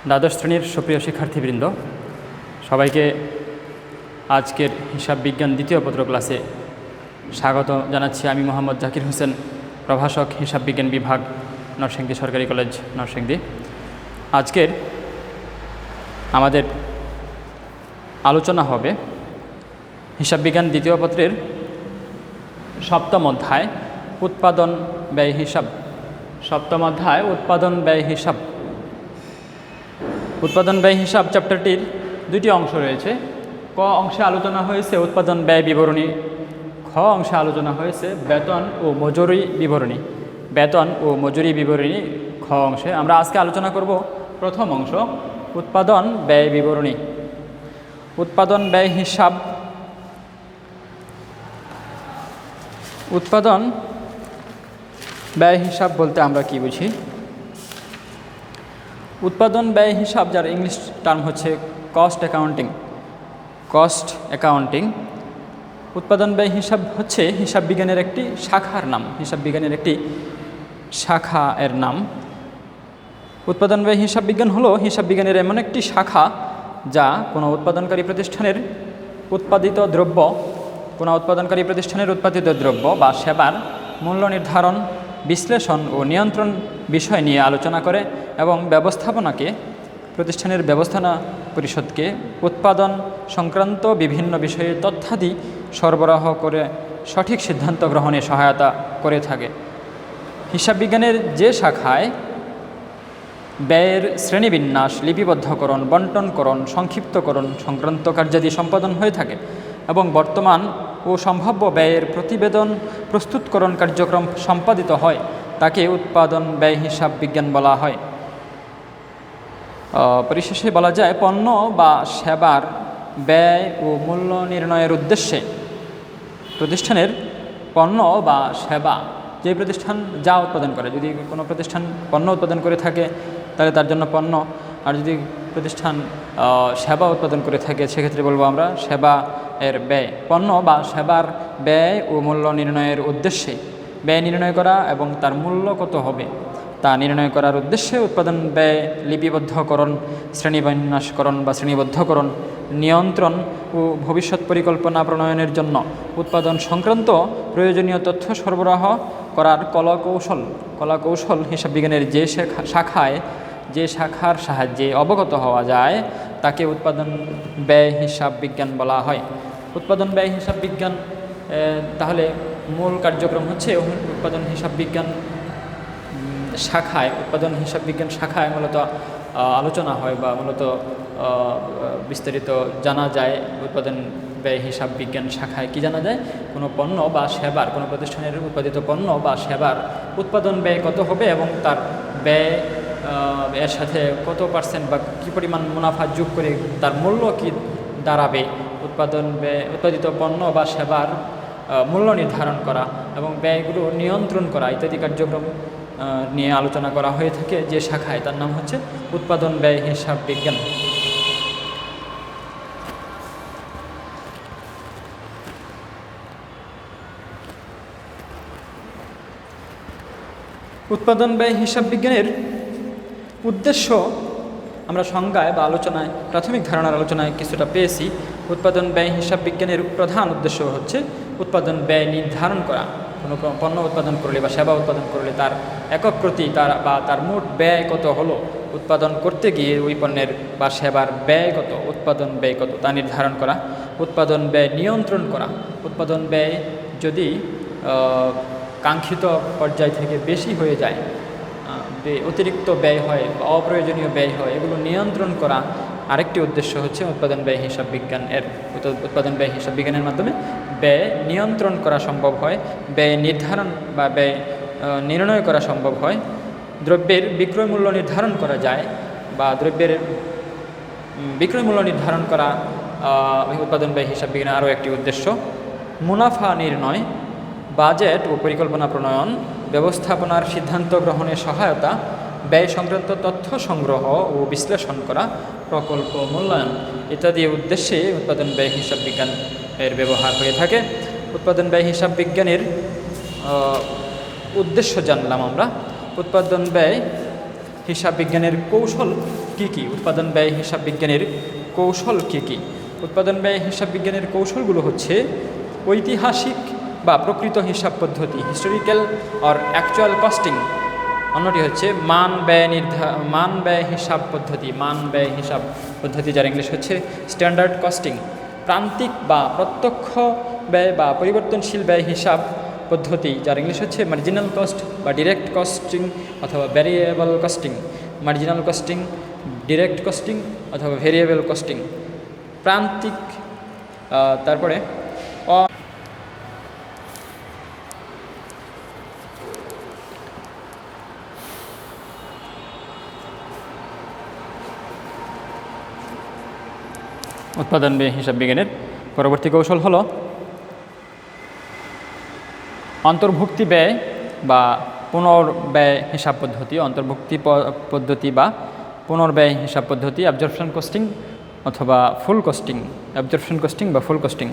দ্বাদশ শ্রেণীর সুপ্রিয় শিক্ষার্থীবৃন্দ, সবাইকে আজকের হিসাব বিজ্ঞান দ্বিতীয় পত্র ক্লাসে স্বাগত জানাচ্ছি। আমি মোহাম্মদ জাকির হোসেন, প্রভাষক, হিসাব বিজ্ঞান বিভাগ, নরসিংদী সরকারি কলেজ, নরসিংদী। আজকের আমাদের আলোচনা হবে হিসাব বিজ্ঞান দ্বিতীয় পত্রের সপ্তম অধ্যায় উৎপাদন ব্যয় হিসাব। সপ্তম অধ্যায় উৎপাদন ব্যয় হিসাব। উৎপাদন ব্যয় হিসাব চ্যাপ্টারটির দুটি অংশ রয়েছে। ক অংশে আলোচনা হয়েছে উৎপাদন ব্যয় বিবরণী, খ অংশে আলোচনা হয়েছে বেতন ও মজুরি বিবরণী। বেতন ও মজুরি বিবরণী খ অংশে। আমরা আজকে আলোচনা করব প্রথম অংশ, উৎপাদন ব্যয় বিবরণী। উৎপাদন ব্যয় হিসাব। উৎপাদন ব্যয় হিসাব বলতে আমরা কি বুঝি? উৎপাদন ব্যয় হিসাব, যার ইংলিশ টার্ম হচ্ছে কস্ট অ্যাকাউন্টিং। Cost accounting. উৎপাদন ব্যয় হিসাব হচ্ছে হিসাব বিজ্ঞানের একটি শাখার নাম। হিসাব বিজ্ঞানের একটি শাখা এর নাম। উৎপাদন ব্যয় হিসাব বিজ্ঞান হলো হিসাব বিজ্ঞানের এমন একটি শাখা যা কোনো উৎপাদনকারী প্রতিষ্ঠানের উৎপাদিত দ্রব্য বা সেবার মূল্য নির্ধারণ, বিশ্লেষণ ও নিয়ন্ত্রণ বিষয় নিয়ে আলোচনা করে এবং ব্যবস্থাপনাকে, প্রতিষ্ঠানের ব্যবস্থাপনা পরিষদকে উৎপাদন সংক্রান্ত বিভিন্ন বিষয়ে তথ্যাদি সরবরাহ করে সঠিক সিদ্ধান্ত গ্রহণে সহায়তা করে থাকে। হিসাব বিজ্ঞানের যে শাখায় ব্যয়ের শ্রেণীবিন্যাস, লিপিবদ্ধকরণ, বন্টনকরণ, সংক্ষিপ্তকরণ সংক্রান্ত কার্যাদি সম্পাদন হয়ে থাকে এবং বর্তমান ও সম্ভাব্য ব্যয়ের প্রতিবেদন প্রস্তুতকরণ কার্যক্রম সম্পাদিত হয়, তাকে উৎপাদন ব্যয় হিসাব বিজ্ঞান বলা হয়। পরিশেষে বলা যায়, পণ্য বা সেবার ব্যয় ও মূল্য নির্ণয়ের উদ্দেশ্যে প্রতিষ্ঠানের পণ্য বা সেবা, যে প্রতিষ্ঠান যা উৎপাদন করে, যদি কোনো প্রতিষ্ঠান পণ্য উৎপাদন করে থাকে তাহলে তার জন্য পণ্য, আর যদি প্রতিষ্ঠান সেবা উৎপাদন করে থাকে সেক্ষেত্রে বলবো আমরা সেবা এর ব্যয়। পণ্য বা সেবার ব্যয় ও মূল্য নির্ণয়ের উদ্দেশ্যে ব্যয় নির্ণয় করা এবং তার মূল্য কত হবে তা নির্ণয় করার উদ্দেশ্যে উৎপাদন ব্যয় লিপিবদ্ধকরণ, শ্রেণীবিন্যাসকরণ বা শ্রেণীবদ্ধকরণ, নিয়ন্ত্রণ ও ভবিষ্যৎ পরিকল্পনা প্রণয়নের জন্য উৎপাদন সংক্রান্ত প্রয়োজনীয় তথ্য সরবরাহ করার কলাকৌশল হিসাব বিজ্ঞানের যে শাখার সাহায্যে অবগত হওয়া যায় তাকে উৎপাদন ব্যয় হিসাব বিজ্ঞান বলা হয়। উৎপাদন ব্যয় হিসাব বিজ্ঞান তাহলে মূল কার্যক্রম হচ্ছে উৎপাদন হিসাব বিজ্ঞান শাখায় মূলত আলোচনা হয় বা মূলত বিস্তারিত জানা যায়। উৎপাদন ব্যয় হিসাব বিজ্ঞান শাখায় কি জানা যায়? কোনো পণ্য বা সেবার, কোনো প্রতিষ্ঠানের উৎপাদিত পণ্য বা সেবার উৎপাদন ব্যয় কত হবে এবং তার ব্যয় এর সাথে কত পার্সেন্ট বা কী পরিমাণ মুনাফা যোগ করে তার মূল্য কি দাঁড়াবে, উৎপাদিত পণ্য বা সেবার মূল্য নির্ধারণ করা এবং ব্যয়গুলো নিয়ন্ত্রণ করা ইত্যাদি কার্যক্রম নিয়ে আলোচনা করা হয়ে থাকে যে শাখায়, তার নাম হচ্ছে উৎপাদন ব্যয় হিসাব বিজ্ঞান। উৎপাদন ব্যয় হিসাব বিজ্ঞানের উদ্দেশ্য আমরা সংজ্ঞায় বা আলোচনায়, প্রাথমিক ধারণার আলোচনায় কিছুটা পেয়েছি। উৎপাদন ব্যয় হিসাব বিজ্ঞানের প্রধান উদ্দেশ্য হচ্ছে উৎপাদন ব্যয় নির্ধারণ করা। কোনো পণ্য উৎপাদন করলে বা সেবা উৎপাদন করলে তার একক প্রতি তার মোট ব্যয় কত হলো, উৎপাদন করতে গিয়ে ওই পণ্যের বা সেবার ব্যয় কত, উৎপাদন ব্যয় কত তা নির্ধারণ করা। উৎপাদন ব্যয় নিয়ন্ত্রণ করা। উৎপাদন ব্যয় যদি কাঙ্ক্ষিত পর্যায় থেকে বেশি হয়ে যায়, অতিরিক্ত ব্যয় হয়, অপ্রয়োজনীয় ব্যয় হয়, এগুলো নিয়ন্ত্রণ করা আরেকটি উদ্দেশ্য হচ্ছে উৎপাদন ব্যয় হিসাব বিজ্ঞান এর। উৎপাদন ব্যয় হিসাব বিজ্ঞানের মাধ্যমে ব্যয় নিয়ন্ত্রণ করা সম্ভব হয়, ব্যয় নির্ধারণ বা ব্যয় নির্ণয় করা সম্ভব হয়, দ্রব্যের বিক্রয় মূল্য নির্ধারণ করা যায় বা দ্রব্যের বিক্রয় মূল্য নির্ধারণ করা উৎপাদন ব্যয় হিসাব বিজ্ঞানের আরও একটি উদ্দেশ্য। মুনাফা নির্ণয়, বাজেট ও পরিকল্পনা প্রণয়ন, ব্যবস্থাপনার সিদ্ধান্ত গ্রহণে সহায়তা, ব্যয় সংক্রান্ত তথ্য সংগ্রহ ও বিশ্লেষণ করা, প্রকল্প মূল্যায়ন ইত্যাদি উদ্দেশ্যে উৎপাদন ব্যয় হিসাব বিজ্ঞান এর ব্যবহার হয়ে থাকে। উৎপাদন ব্যয় হিসাব বিজ্ঞানের উদ্দেশ্য জানলাম আমরা। উৎপাদন ব্যয় হিসাব বিজ্ঞানের কৌশল কী কী? উৎপাদন ব্যয় হিসাব বিজ্ঞানের কৌশল কী কী? উৎপাদন ব্যয় হিসাব বিজ্ঞানের কৌশলগুলো হচ্ছে ঐতিহাসিক বা প্রকৃত হিসাব পদ্ধতি, হিস্টোরিক্যাল অর অ্যাকচুয়াল কস্টিং। অন্যটি হচ্ছে মান ব্যয় হিসাব পদ্ধতি, যার ইংলিশ হচ্ছে স্ট্যান্ডার্ড কস্টিং। প্রান্তিক বা প্রত্যক্ষ ব্যয় বা পরিবর্তনশীল ব্যয় হিসাব পদ্ধতি, যার ইংলিশ হচ্ছে মার্জিনাল কস্ট বা ডিরেক্ট কস্টিং অথবা variable costing. Marginal costing, direct costing অথবা ভ্যারিয়েবল কস্টিং। প্রান্তিক, তারপরে উৎপাদন ব্যয় হিসাব বিজ্ঞানের পরবর্তী কৌশল হলো অন্তর্ভুক্তি ব্যয় বা পুনর্ব্যয় হিসাব পদ্ধতি। অন্তর্ভুক্তি পদ্ধতি বা পুনর্ব্যয় হিসাব পদ্ধতি, অ্যাবজর্পশন কস্টিং অথবা ফুল কস্টিং, অ্যাবজর্পশন কস্টিং বা ফুল কস্টিং।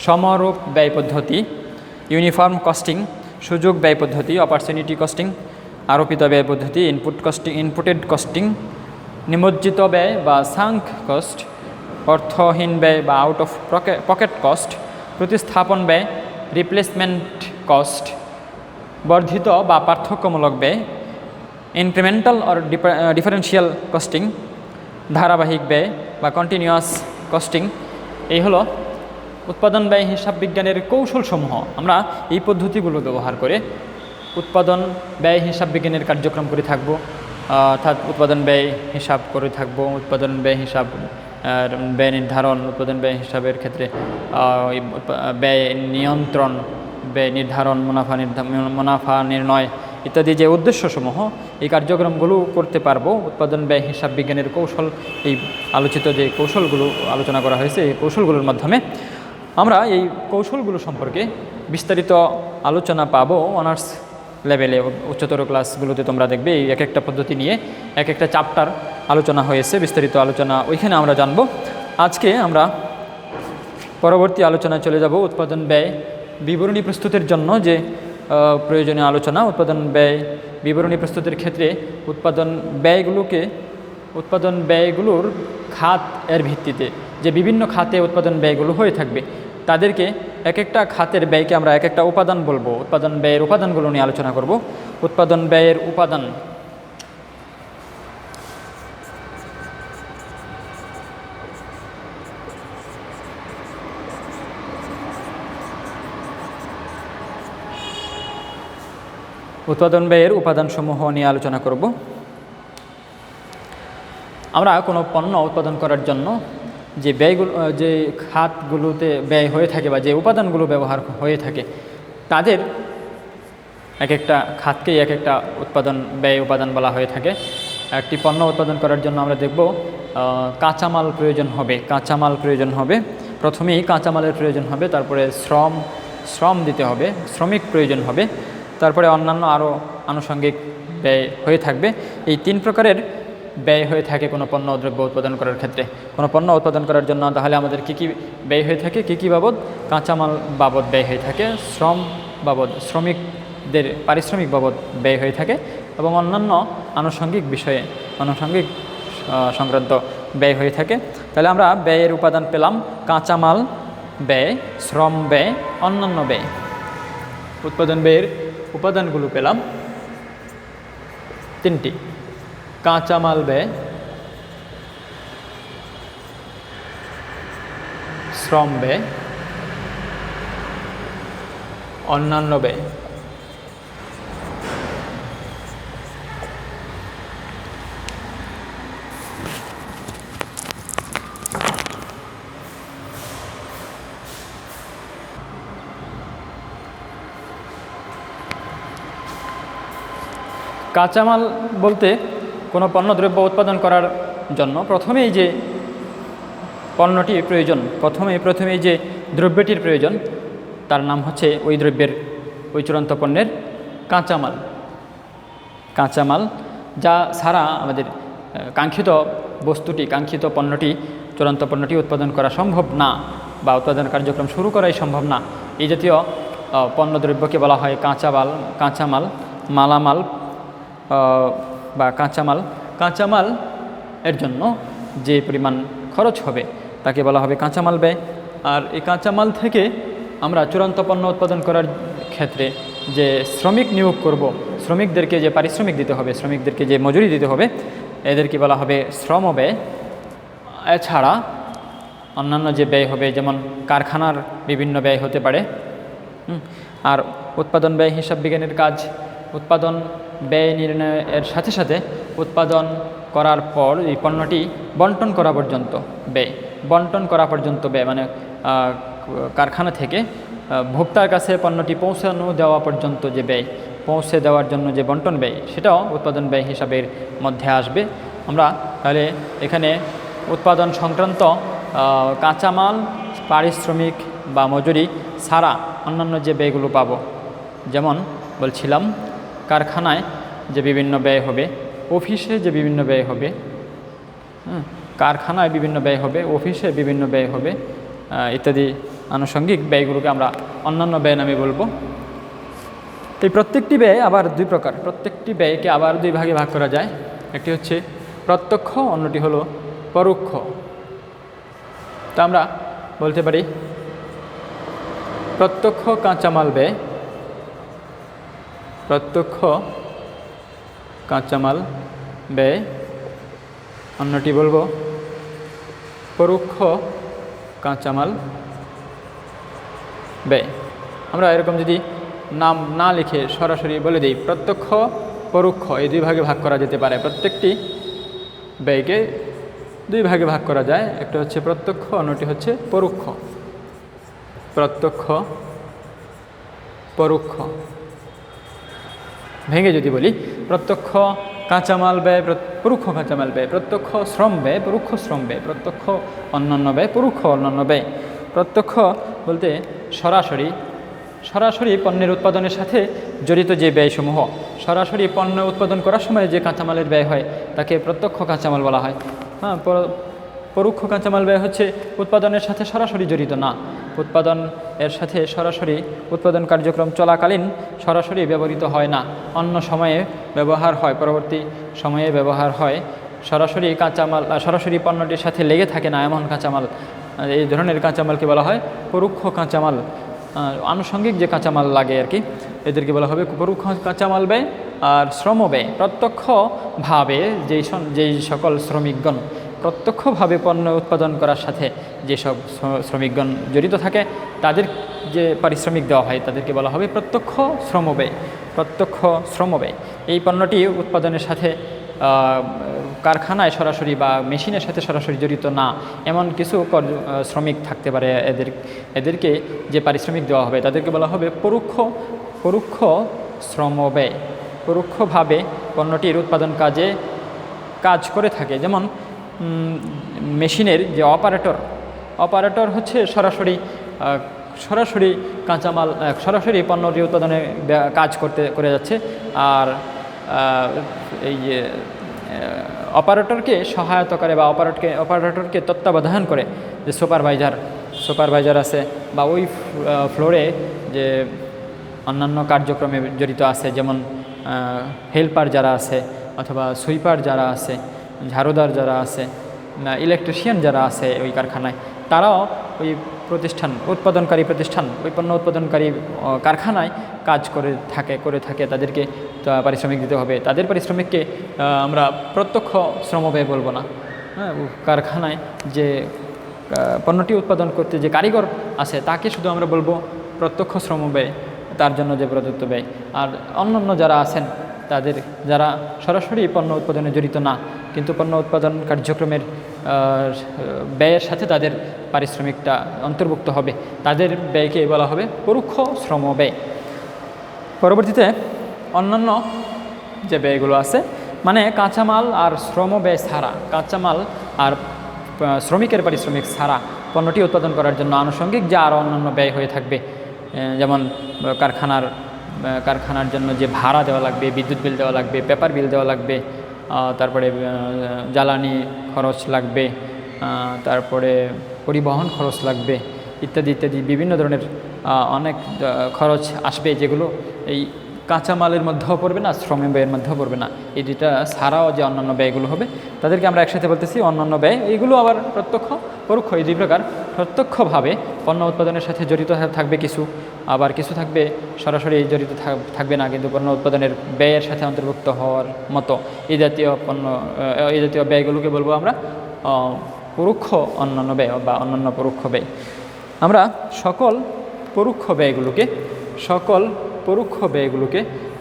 সমরূপ ব্যয় পদ্ধতি, ইউনিফর্ম কস্টিং, সুযোগ ব্যয় পদ্ধতি, অপরচুনিটি কস্টিং, আরোপিত ব্যয় পদ্ধতি, ইনপুটেড কস্টিং, নিমজ্জিত ব্যয় বা সাঙ্ক কস্ট, অর্থহীন ব্যয় বা আউট অফ পকেট কস্ট, প্রতিস্থাপন ব্যয়, রিপ্লেসমেন্ট কস্ট, বর্ধিত বা পার্থক্যমূলক ব্যয়, ইনক্রিমেন্টাল অর ডিফারেন্সিয়াল কস্টিং, ধারাবাহিক ব্যয় বা কন্টিনিউয়াস কস্টিং। এই হলো উৎপাদন ব্যয় হিসাব বিজ্ঞানের কৌশলসমূহ। আমরা এই পদ্ধতিগুলো ব্যবহার করে উৎপাদন ব্যয় হিসাব বিজ্ঞানের কার্যক্রম করে থাকব, অর্থাৎ উৎপাদন ব্যয় হিসাব করে থাকব। উৎপাদন ব্যয় হিসাব, ব্যয় নির্ধারণ, উৎপাদন ব্যয় হিসাবের ক্ষেত্রে ব্যয় নিয়ন্ত্রণ, ব্যয় নির্ধারণ, মুনাফা নির্ণয় ইত্যাদি যে উদ্দেশ্যসমূহ, এই কার্যক্রমগুলো করতে পারবো উৎপাদন ব্যয় হিসাব বিজ্ঞানের কৌশল। এই আলোচিত যে কৌশলগুলো আলোচনা করা হয়েছে, এই কৌশলগুলোর মাধ্যমে আমরা এই কৌশলগুলো সম্পর্কে বিস্তারিত আলোচনা পাবো। অনার্স লেভেলে উচ্চতর ক্লাসগুলোতে তোমরা দেখবে এই এক একটা পদ্ধতি নিয়ে এক একটা চ্যাপ্টার আলোচনা হয়েছে, বিস্তারিত আলোচনা ওইখানে আমরা জানব। আজকে আমরা পরবর্তী আলোচনায় চলে যাব উৎপাদন ব্যয় বিবরণী প্রস্তুতের জন্য যে প্রয়োজনীয় আলোচনা। উৎপাদন ব্যয় বিবরণী প্রস্তুতের ক্ষেত্রে উৎপাদন ব্যয়গুলোর খাত এর ভিত্তিতে যে বিভিন্ন খাতে উৎপাদন ব্যয়গুলো হয়ে থাকবে, তাদেরকে এক একটা খাতের ব্যয়কে আমরা এক একটা উপাদান বলবো। উৎপাদন ব্যয়ের উপাদানগুলো নিয়ে আলোচনা করব। উৎপাদন ব্যয়ের উপাদান। উৎপাদন ব্যয়ের উপাদানসমূহ নিয়ে আলোচনা করব। আমরা কোনো পণ্য উৎপাদন করার জন্য যে ব্যয়গুলো, যে খাতগুলোতে ব্যয় হয়ে থাকে বা যে উপাদানগুলো ব্যবহার হয়ে থাকে, তাদের এক একটা খাতকেই এক একটা ব্যয় উপাদান বলা হয়ে থাকে। একটি পণ্য উৎপাদন করার জন্য আমরা দেখব কাঁচামাল প্রয়োজন হবে। প্রথমেই কাঁচামালের প্রয়োজন হবে, তারপরে শ্রম দিতে হবে, শ্রমিক প্রয়োজন হবে, তারপরে অন্যান্য আরও আনুষঙ্গিক ব্যয় হয়ে থাকবে। এই তিন প্রকারের ব্যয় হয়ে থাকে কোনো পণ্য দ্রব্য উৎপাদন করার ক্ষেত্রে। কোনো পণ্য উৎপাদন করার জন্য তাহলে আমাদের কী কী ব্যয় হয়ে থাকে, কী কী বাবদ? কাঁচামাল বাবদ ব্যয় হয়ে থাকে, শ্রম বাবদ, শ্রমিকদের পারিশ্রমিক বাবদ ব্যয় হয়ে থাকে, এবং অন্যান্য আনুষঙ্গিক সংক্রান্ত ব্যয় হয়ে থাকে। তাহলে আমরা ব্যয়ের উপাদান পেলাম কাঁচামাল ব্যয়, শ্রম ব্যয়, অন্যান্য ব্যয়। উৎপাদন ব্যয়ের উপাদানগুলো পেলাম তিনটি: কাঁচামাল ব্যয়, শ্রম ব্যয়, অন্যান্য ব্যয়। কাঁচামাল বলতে কোনো পণ্যদ্রব্য উৎপাদন করার জন্য প্রথমেই যে পণ্যটির প্রয়োজন, প্রথমেই যে দ্রব্যটির প্রয়োজন, তার নাম হচ্ছে ওই চূড়ান্ত পণ্যের কাঁচামাল, যা ছাড়া আমাদের কাঙ্ক্ষিত পণ্যটি, চূড়ান্ত পণ্যটি উৎপাদন করা সম্ভব না বা উৎপাদন কার্যক্রম শুরু করাই সম্ভব না। এই জাতীয় পণ্যদ্রব্যকে বলা হয় কাঁচামাল, মালামাল বা কাঁচামাল। কাঁচামাল এর জন্য যে পরিমাণ খরচ হবে তাকে বলা হবে কাঁচামাল ব্যয়। আর এই কাঁচামাল থেকে আমরা চূড়ান্ত পণ্য উৎপাদন করার ক্ষেত্রে যে শ্রমিক নিয়োগ করব, শ্রমিকদেরকে যে পারিশ্রমিক দিতে হবে, শ্রমিকদেরকে যে মজুরি দিতে হবে, এদেরকে বলা হবে শ্রম ব্যয়। এছাড়া অন্যান্য যে ব্যয় হবে, যেমন কারখানার বিভিন্ন ব্যয় হতে পারে। আর উৎপাদন ব্যয় হিসাব বিজ্ঞানের কাজ উৎপাদন ব্যয় নির্ণয়ের সাথে সাথে উৎপাদন করার পর এই পণ্যটি বন্টন করা পর্যন্ত ব্যয়, বন্টন করা পর্যন্ত ব্যয় মানে কারখানা থেকে ভোক্তার কাছে পণ্যটি পৌঁছানো দেওয়া পর্যন্ত যে ব্যয়, পৌঁছে দেওয়ার জন্য যে বন্টন ব্যয়, সেটাও উৎপাদন ব্যয় হিসাবের মধ্যে আসবে। আমরা তাহলে এখানে উৎপাদন সংক্রান্ত কাঁচামাল, পারিশ্রমিক বা মজুরি ছাড়া অন্যান্য যে ব্যয়গুলো পাবো, যেমন বলছিলাম কারখানায় যে বিভিন্ন ব্যয় হবে, অফিসে যে বিভিন্ন ব্যয় হবে, কারখানায় বিভিন্ন ব্যয় হবে, অফিসে বিভিন্ন ব্যয় হবে ইত্যাদি আনুষঙ্গিক ব্যয়গুলোকে আমরা অন্যান্য ব্যয় নামে বলবো। এই প্রত্যেকটি ব্যয় আবার দুই প্রকার, প্রত্যেকটি ব্যয়কে আবার দুই ভাগে ভাগ করা যায়। একটি হচ্ছে প্রত্যক্ষ, অন্যটি হলো পরোক্ষ। তা আমরা বলতে পারি প্রত্যক্ষ কাঁচামাল ব্যয়, প্রত্যক্ষ কাঁচামাল ব্যয়, অন্যটি বলবো পরোক্ষ কাঁচামাল ব্যয়। আমরা এরকম যদি নাম না লিখে সরাসরি বলে দিই প্রত্যক্ষ পরোক্ষ এই দুই ভাগে ভাগ করা যেতে পারে। প্রত্যেকটি ব্যয়কে দুই ভাগে ভাগ করা যায়, একটা হচ্ছে প্রত্যক্ষ, অন্যটি হচ্ছে পরোক্ষ। প্রত্যক্ষ পরোক্ষ ভেঙে যদি বলি প্রত্যক্ষ কাঁচামাল ব্যয়, পরোক্ষ কাঁচামাল ব্যয়, প্রত্যক্ষ শ্রম ব্যয়, পরোক্ষ শ্রম ব্যয়, প্রত্যক্ষ অন্যান্য ব্যয়, পরোক্ষ অন্যান্য ব্যয়। প্রত্যক্ষ বলতে সরাসরি সরাসরি পণ্যের উৎপাদনের সাথে জড়িত যে ব্যয়সমূহ, সরাসরি পণ্য উৎপাদন করার সময় যে কাঁচামালের ব্যয় হয় তাকে প্রত্যক্ষ কাঁচামাল বলা হয়। পরোক্ষ কাঁচামাল ব্যয় হচ্ছে উৎপাদনের সাথে সরাসরি জড়িত না, উৎপাদন এর সাথে সরাসরি উৎপাদন কার্যক্রম চলাকালীন সরাসরি ব্যবহৃত হয় না, অন্য সময়ে ব্যবহার হয়, পরবর্তী সময়ে ব্যবহার হয়। সরাসরি কাঁচামাল সরাসরি পণ্যটির সাথে লেগে থাকে না এমন কাঁচামাল, এই ধরনের কাঁচামালকে বলা হয় পরোক্ষ কাঁচামাল। আনুষঙ্গিক যে কাঁচামাল লাগে আর কি, এদেরকে বলা হবে পরোক্ষ কাঁচামাল ব্যয়। আর শ্রম ব্যয় প্রত্যক্ষভাবে যেই সকল শ্রমিকগণ প্রত্যক্ষভাবে পণ্য উৎপাদন করার সাথে যেসব শ্রমিকগণ জড়িত থাকে তাদের যে পারিশ্রমিক দেওয়া হয় তাদেরকে বলা হবে প্রত্যক্ষ শ্রম ব্যয়, প্রত্যক্ষ শ্রম ব্যয়। এই পণ্যটি উৎপাদনের সাথে কারখানায় সরাসরি বা মেশিনের সাথে সরাসরি জড়িত না এমন কিছু শ্রমিক থাকতে পারে, এদেরকে যে পারিশ্রমিক দেওয়া হবে তাদেরকে বলা হবে পরোক্ষ শ্রম ব্যয়। পরোক্ষভাবে পণ্যটির উৎপাদন কাজে কাজ করে থাকে, যেমন মেশিনের যে অপারেটর হচ্ছে সরাসরি কাঁচামাল সরাসরি পণ্যটি উৎপাদনে কাজ করে যাচ্ছে। আর এই যে অপারেটরকে সহায়তা করে বা অপারেটরকে তত্ত্বাবধান করে যে সুপারভাইজার আছে বা ওই ফ্লোরে যে অন্যান্য কার্যক্রমে জড়িত আছে, যেমন হেল্পার যারা আছে অথবা সুইপার যারা আছে, ঝাড়ুদার যারা আছে, ইলেকট্রিশিয়ান যারা আছে ওই কারখানায়, তারাও ওই উৎপাদনকারী প্রতিষ্ঠান ওই পণ্য উৎপাদনকারী কারখানায় কাজ করে থাকে, তাদেরকে পারিশ্রমিক দিতে হবে। তাদের পারিশ্রমিককে আমরা প্রত্যক্ষ শ্রম ব্যয় বলবো না। হ্যাঁ, কারখানায় যে পণ্যটি উৎপাদন করতে যে কারিগর আছে তাকে শুধু আমরা বলবো প্রত্যক্ষ শ্রম ব্যয়, তার জন্য যে প্রদত্ত ব্যয়। আর অন্যান্য যারা আছেন তাদের যারা সরাসরি পণ্য উৎপাদনে জড়িত না কিন্তু পণ্য উৎপাদন কার্যক্রমের ব্যয়ের সাথে তাদের পারিশ্রমিকটা অন্তর্ভুক্ত হবে, তাদের ব্যয়কে বলা হবে পরোক্ষ শ্রম ব্যয়। পরবর্তীতে অন্যান্য যে ব্যয়গুলো আছে, মানে কাঁচামাল আর শ্রম ব্যয় ছাড়া, কাঁচামাল আর শ্রমিকের পারিশ্রমিক ছাড়া পণ্যটি উৎপাদন করার জন্য আনুষঙ্গিক যে আরও অন্যান্য ব্যয় হয়ে থাকবে, যেমন কারখানার জন্য যে ভাড়া দেওয়া লাগবে, বিদ্যুৎ বিল দেওয়া লাগবে, পেপার বিল দেওয়া লাগবে, তারপরে জ্বালানি খরচ লাগবে, তারপরে পরিবহন খরচ লাগবে ইত্যাদি ইত্যাদি বিভিন্ন ধরনের অনেক খরচ আসবে, যেগুলো এই কাঁচামালের মধ্যেও পড়বে না, শ্রমের ব্যয়ের মধ্যেও পড়বে না। এই দুইটা ছাড়াও যে অন্যান্য ব্যয়গুলো হবে তাদেরকে আমরা একসাথে বলতেছি অন্যান্য ব্যয়। এইগুলো আবার প্রত্যক্ষ পরোক্ষ এই দুই প্রকার। প্রত্যক্ষভাবে পণ্য উৎপাদনের সাথে জড়িত থাকবে কিছু, আবার কিছু থাকবে সরাসরি জড়িত থাকবে না, কিন্তু পণ্য উৎপাদনের ব্যয়ের সাথে অন্তর্ভুক্ত হওয়ার মতো এই জাতীয় ব্যয়গুলোকে বলবো আমরা পরোক্ষ অন্যান্য ব্যয় বা অন্যান্য পরোক্ষ ব্যয়। আমরা সকল পরোক্ষ ব্যয়গুলোকে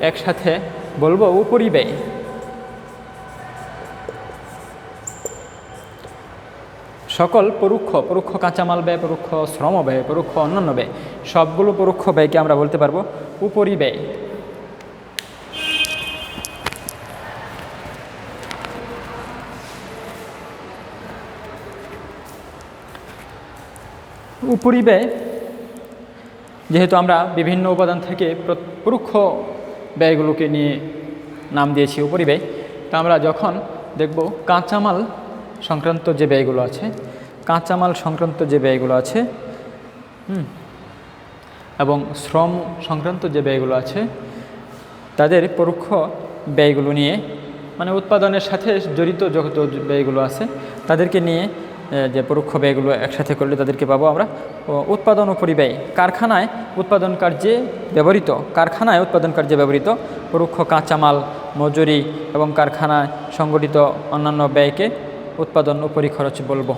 একসাথে বলবো উপরিব্যয়। সকল পরোক্ষ কাঁচামাল ব্যয়, পরোক্ষ শ্রম ব্যয়, পরোক্ষ অন্যান্য ব্যয়, সবগুলো পরোক্ষ ব্যয়কে আমরা বলতে পারবো উপরিব্যয়। উপরিব্যয় যেহেতু আমরা বিভিন্ন উপাদান থেকে পরোক্ষ ব্যয়গুলোকে নিয়ে নাম দিয়েছি উপরিব্যয়, তা আমরা যখন দেখব কাঁচামাল সংক্রান্ত যে ব্যয়গুলো আছে এবং শ্রম সংক্রান্ত যে ব্যয়গুলো আছে তাদের পরোক্ষ ব্যয়গুলো নিয়ে, মানে উৎপাদনের সাথে জড়িত যত ব্যয়গুলো আছে তাদেরকে নিয়ে যে পরোক্ষ ব্যয়গুলো একসাথে করলে তাদেরকে পাবো আমরা উৎপাদন উপরিব্যয়। কারখানায় উৎপাদন কার্যে ব্যবহৃত পরোক্ষ কাঁচামাল, মজুরি এবং কারখানায় সংগঠিত অন্যান্য ব্যয়কে উৎপাদন উপরি খরচ বলবো।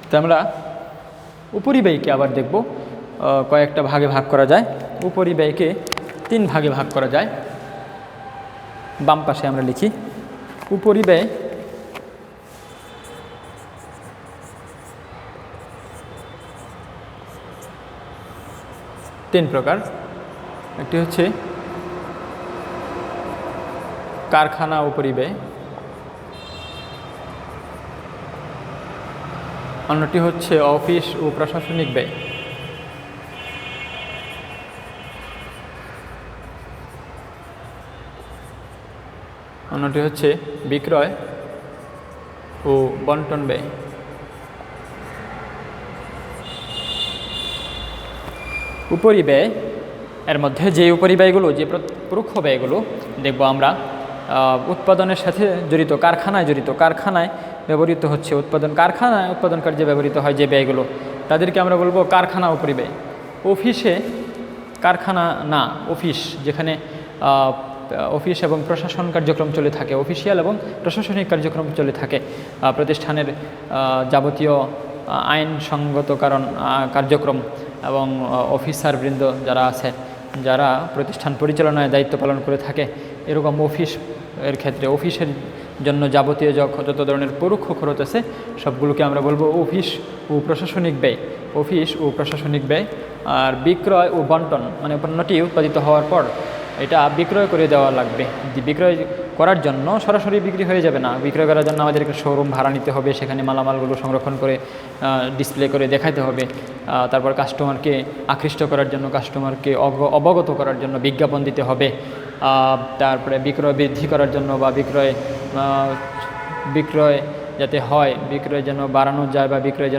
তো আমরা উপরিব্যয়কে আবার দেখব কয়েকটা ভাগে ভাগ করা যায়। উপরিব্যয়কে 3 ভাগে ভাগ করা যায়। বাম পাশে আমরা লিখি উপরিব্যয় 3 প্রকার। একটি হচ্ছে কারখানা উপরিব্যয়, অন্যটি হচ্ছে অফিস ও প্রশাসনিক ব্যয়, অন্যটি হচ্ছে বিক্রয় ও বন্টন ব্যয়। উপরিব্যয় এর মধ্যে যে উপরিব্যয়গুলো, যে পরোক্ষ ব্যয়গুলো দেখব আমরা উৎপাদনের সাথে জড়িত, কারখানায় ব্যবহৃত হচ্ছে কারখানায় উৎপাদন কার্যে ব্যবহৃত হয় যে ব্যয়গুলো, তাদেরকে আমরা বলবো কারখানা উপরিব্যয়। অফিসে কারখানা না, অফিস যেখানে অফিস এবং প্রশাসন কার্যক্রম চলে থাকে, অফিসিয়াল এবং প্রশাসনিক কার্যক্রম চলে থাকে, প্রতিষ্ঠানের যাবতীয় আইনসঙ্গত কার্যক্রম এবং অফিসারবৃন্দ যারা আছে, যারা প্রতিষ্ঠান পরিচালনায় দায়িত্ব পালন করে থাকে, এরকম অফিসের ক্ষেত্রে অফিসের জন্য যাবতীয় যত ধরনের পরোক্ষ খরচ আছে সবগুলোকে আমরা বলবো অফিস ও প্রশাসনিক ব্যয়। আর বিক্রয় ও বন্টন, মানে পণ্যটি উৎপাদিত হওয়ার পর এটা বিক্রয় করে দেওয়া লাগবে। বিক্রয় করার জন্য সরাসরি বিক্রি হয়ে যাবে না, বিক্রয় করার জন্য আমাদের একটা শোরুম ভাড়া নিতে হবে, সেখানে মালামালগুলো সংরক্ষণ করে ডিসপ্লে করে দেখাতে হবে। তারপর কাস্টমারকে আকৃষ্ট করার জন্য, কাস্টমারকে অবগত করার জন্য বিজ্ঞাপন দিতে হবে। তারপরে বিক্রয় বৃদ্ধি করার জন্য বা বিক্রয় যাতে হয়, বিক্রয় যেন বাড়ানো যায় বা বিক্রয়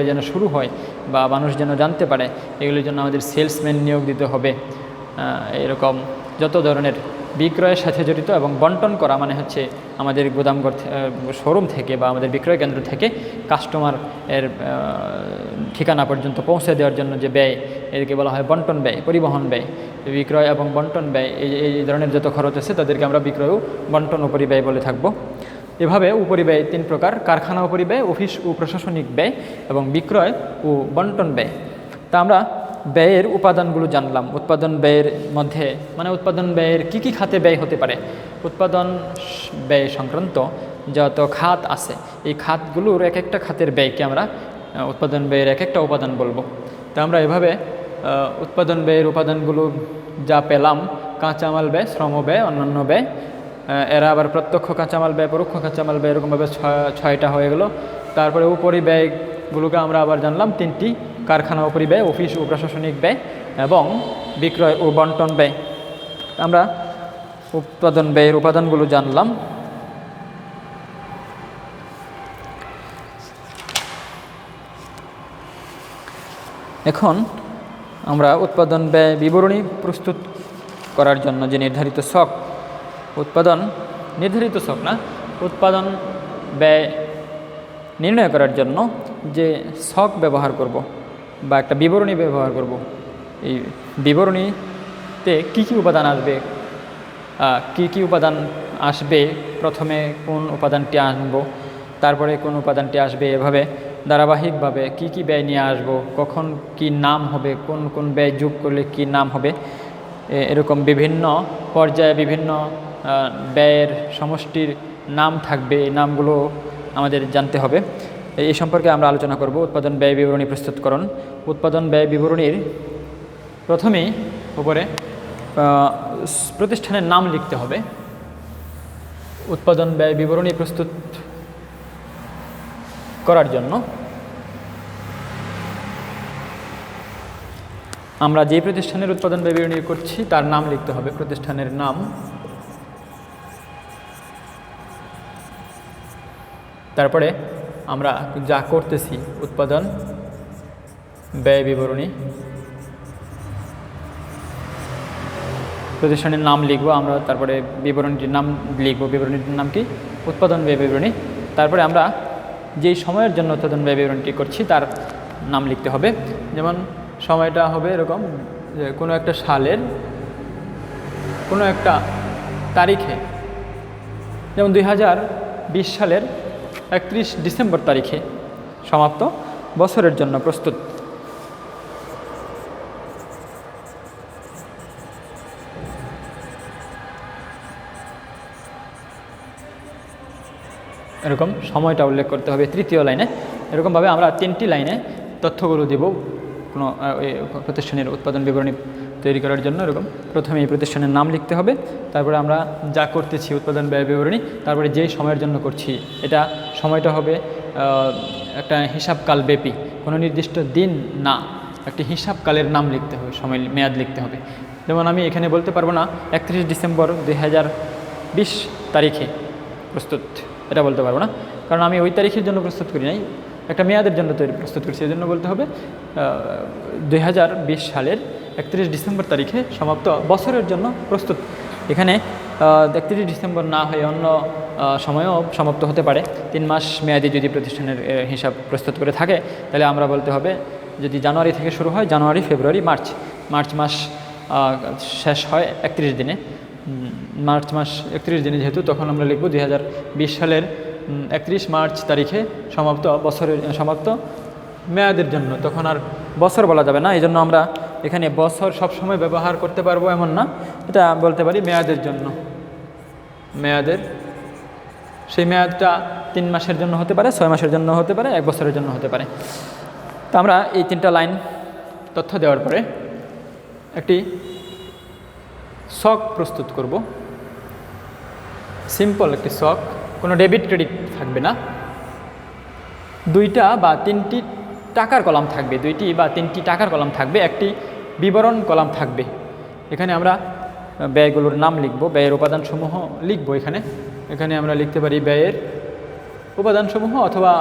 যেন শুরু হয় বা মানুষ যেন জানতে পারে, এগুলির জন্য আমাদের সেলসম্যান নিয়োগ দিতে হবে। এরকম যত ধরনের বিক্রয়ের সাথে জড়িত এবং বন্টন করা মানে হচ্ছে আমাদের গুদামঘর শোরুম থেকে বা আমাদের বিক্রয় কেন্দ্র থেকে কাস্টমার এর ঠিকানা পর্যন্ত পৌঁছে দেওয়ার জন্য যে ব্যয়, এদেরকে বলা হয় বন্টন ব্যয়, পরিবহন ব্যয়। বিক্রয় এবং বন্টন ব্যয় এই ধরনের যত খরচ আছে তাদেরকে আমরা বিক্রয় ও বন্টন উপরিব্যয় বলে থাকবো। এভাবে উপরিব্যয় 3 প্রকার: কারখানা উপরিব্যয়, অফিস ও প্রশাসনিক ব্যয় এবং বিক্রয় ও বন্টন ব্যয়। তা আমরা ব্যয়ের উপাদানগুলো জানলাম। উৎপাদন ব্যয়ের মধ্যে, মানে উৎপাদন ব্যয়ের কী খাতে ব্যয় হতে পারে, উৎপাদন ব্যয় সংক্রান্ত যত খাত আছে এই খাতগুলোর এক একটা খাতের ব্যয়কে আমরা উৎপাদন ব্যয়ের এক একটা উপাদান বলবো। তা আমরা এভাবে উৎপাদন ব্যয়ের উপাদানগুলো যা পেলাম, কাঁচামাল ব্যয়, শ্রম ব্যয়, অন্যান্য ব্যয়, এরা আবার প্রত্যক্ষ কাঁচামাল ব্যয়, পরোক্ষ কাঁচামাল ব্যয়, এরকমভাবে 6টা হয়ে গেল। তারপরে উপরিব্যয়গুলোকে আমরা আবার জানলাম 3টি: কারখানা উপরিব্যয়, অফিস ও প্রশাসনিক ব্যয় এবং বিক্রয় ও বন্টন ব্যয়। আমরা উৎপাদন ব্যয়ের উপাদানগুলো জানলাম। এখন আমরা উৎপাদন ব্যয় বিবরণী প্রস্তুত করার জন্য যে নির্ধারিত ছক, উৎপাদন ব্যয় নির্ণয় করার জন্য যে ছক ব্যবহার করব বা একটা বিবরণী ব্যবহার করব, এই বিবরণীতে কী কী উপাদান আসবে, প্রথমে কোন উপাদানটি আনবো, তারপরে কোন উপাদানটি আসবে, এভাবে ধারাবাহিকভাবে কি কি ব্যয় নিয়ে আসব, কখন কি নাম হবে, কোন কোন ব্যয় যোগ করলে কি নাম হবে, এরকম বিভিন্ন পর্যায়ে বিভিন্ন ব্যয়ের সমষ্টির নাম থাকবে। এই নামগুলো আমাদের জানতে হবে। এই সম্পর্কে আমরা আলোচনা করব। উৎপাদন ব্যয় বিবরণী প্রস্তুতকরণ। উৎপাদন ব্যয় বিবরণীর প্রথমেই উপরে প্রতিষ্ঠানের নাম লিখতে হবে। উৎপাদন ব্যয় বিবরণী প্রস্তুত করার জন্য আমরা যে প্রতিষ্ঠানের উৎপাদন ব্যয় বিবরণী করছি তার নাম লিখতে হবে, প্রতিষ্ঠানের নাম। তারপরে আমরা যা করতেছি উৎপাদন ব্যয় বিবরণী, প্রতিষ্ঠানের নাম লিখব আমরা, তারপরে বিবরণীটির নাম লিখব। বিবরণীটির নাম কি? উৎপাদন ব্যয় বিবরণী। তারপরে আমরা যেই সময়ের জন্য উৎপাদন ব্যয় বিবরণীটি করছি তার নাম লিখতে হবে। যেমন সময়টা হবে এরকম যে কোনো একটা সালের কোনো একটা তারিখে, যেমন 2020 সালের 31 ডিসেম্বর তারিখে সমাপ্ত, বছরের জন্য প্রস্তুত। এরকম সময়টা উল্লেখ করতে হবে তৃতীয় লাইনে। এরকমভাবে আমরা 3টি লাইনে তথ্যগুলো দেব কোনো প্রতিষ্ঠানের উৎপাদন বিবরণী তৈরি করার জন্য। এরকম প্রথমে এই প্রতিষ্ঠানের নাম লিখতে হবে, তারপরে আমরা যা করতেছি উৎপাদন ব্যয় বিবরণী, তারপরে যেই সময়ের জন্য করছি এটা সময়টা হবে একটা হিসাবকাল ব্যাপী, কোনো নির্দিষ্ট দিন না, একটি হিসাবকালের নাম লিখতে হবে, সময় মেয়াদ লিখতে হবে। যেমন আমি এখানে বলতে পারবো না 31 ডিসেম্বর 2020 তারিখে প্রস্তুত, এটা বলতে পারবো না, কারণ আমি ওই তারিখের জন্য প্রস্তুত করি নাই, একটা মেয়াদের জন্য প্রস্তুত করছি। এই জন্য বলতে হবে 2020 সালের 31 ডিসেম্বর তারিখে সমাপ্ত, বছরের জন্য প্রস্তুত। এখানে 31 ডিসেম্বর না হয়ে অন্য সময়ও সমাপ্ত হতে পারে। 3 মাস মেয়াদি যদি প্রতিষ্ঠানের হিসাব প্রস্তুত করে থাকে তাহলে আমরা বলতে হবে, যদি জানুয়ারি থেকে শুরু হয়, জানুয়ারি, ফেব্রুয়ারি, মার্চ মাস শেষ হয় 31 দিনে, মার্চ মাস 31 দিনে যেহেতু, তখন আমরা লিখব 2020 সালের 31 মার্চ তারিখে সমাপ্ত, সমাপ্ত মেয়াদের জন্য। তখন আর বছর বলা যাবে না, এই জন্য আমরা এখানে বছর সবসময় ব্যবহার করতে পারবো এমন না, এটা বলতে পারি মেয়াদের জন্য। মেয়াদের সেই মেয়াদটা 3 মাসের জন্য হতে পারে, 6 মাসের জন্য হতে পারে, 1 বছরের জন্য হতে পারে। তো আমরা এই 3টা লাইন তথ্য দেওয়ার পরে একটি ছক প্রস্তুত করব, সিম্পল একটি ছক, কোনো ডেবিট ক্রেডিট থাকবে না। 2টা বা 3টি টাকার কলাম থাকবে, 2টি বা 3টি টাকার কলাম থাকবে, একটি বিবরণ কলাম থাকবে। এখানে আমরা ব্যয়গুলোর নাম লিখব, ব্যয়ের উপাদানসমূহ লিখব। এখানে আমরা লিখতে পারি ব্যয়ের উপাদানসমূহ, অথবা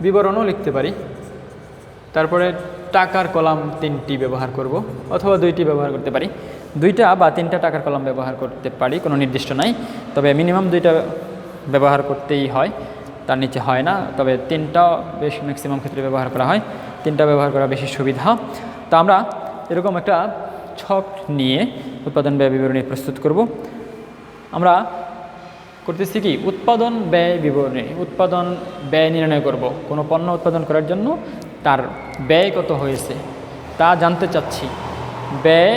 বিবরণও লিখতে পারি। তারপরে টাকার কলাম 3টি ব্যবহার করব, অথবা 2টি ব্যবহার করতে পারি। 2টা বা 3টা টাকার কলাম ব্যবহার করতে পারি, কোনো নির্দিষ্ট নাই, তবে মিনিমাম 2টা ব্যবহার করতেই হয়, তার নিচে হয় না। তবে 3টা বেশ ম্যাক্সিমাম ক্ষেত্রে ব্যবহার করা হয়, 3টা ব্যবহার করা বেশি সুবিধা। তো আমরা এরকম একটা ছক নিয়ে উৎপাদন ব্যয় বিবরণী প্রস্তুত করব। আমরা করতেছি কি, উৎপাদন ব্যয় বিবরণী, উৎপাদন ব্যয় নির্ণয় করব। কোনো পণ্য উৎপাদন করার জন্য তার ব্যয় কত হয়েছে তা জানতে চাচ্ছি। ব্যয়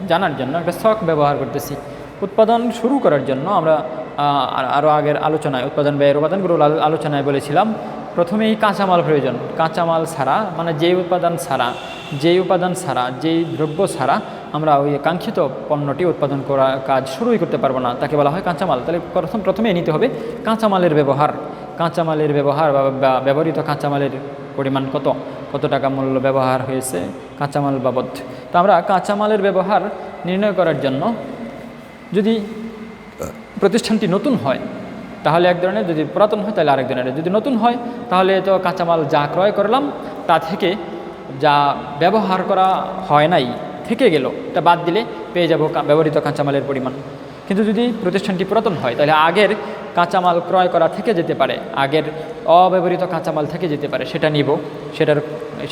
জানার জন্য একটা ছক ব্যবহার করতেছি। উৎপাদন শুরু করার জন্য আমরা আরও আগের আলোচনায় উৎপাদন ব্যয়ের উপাদানগুলো আলোচনায় বলেছিলাম, প্রথমেই কাঁচামাল প্রয়োজন। কাঁচামাল ছাড়া, মানে যেই উপাদান ছাড়া, যেই দ্রব্য ছাড়া আমরা ওই কাঙ্ক্ষিত পণ্যটি উৎপাদন করা কাজ শুরুই করতে পারবো না, তাকে বলা হয় কাঁচামাল। তাহলে প্রথমেই নিতে হবে কাঁচামালের ব্যবহার বা ব্যবহৃত কাঁচামালের পরিমাণ কত টাকা মূল্য ব্যবহার হয়েছে কাঁচামাল বাবদ। তো আমরা কাঁচামালের ব্যবহার নির্ণয় করার জন্য, যদি প্রতিষ্ঠানটি নতুন হয় তাহলে এক ধরনের, যদি পুরাতন হয় তাহলে আরেক ধরনের। যদি নতুন হয় তাহলে তো কাঁচামাল যা ক্রয় করলাম তা থেকে যা ব্যবহার করা হয় নাই থেকে গেল, এটা বাদ দিলে পেয়ে যাব ব্যবহৃত কাঁচামালের পরিমাণ। কিন্তু যদি প্রতিষ্ঠানটি পুরাতন হয় তাহলে আগের কাঁচামাল ক্রয় করা থেকে যেতে পারে, আগের অব্যবহৃত কাঁচামাল থেকে যেতে পারে, সেটা নিব,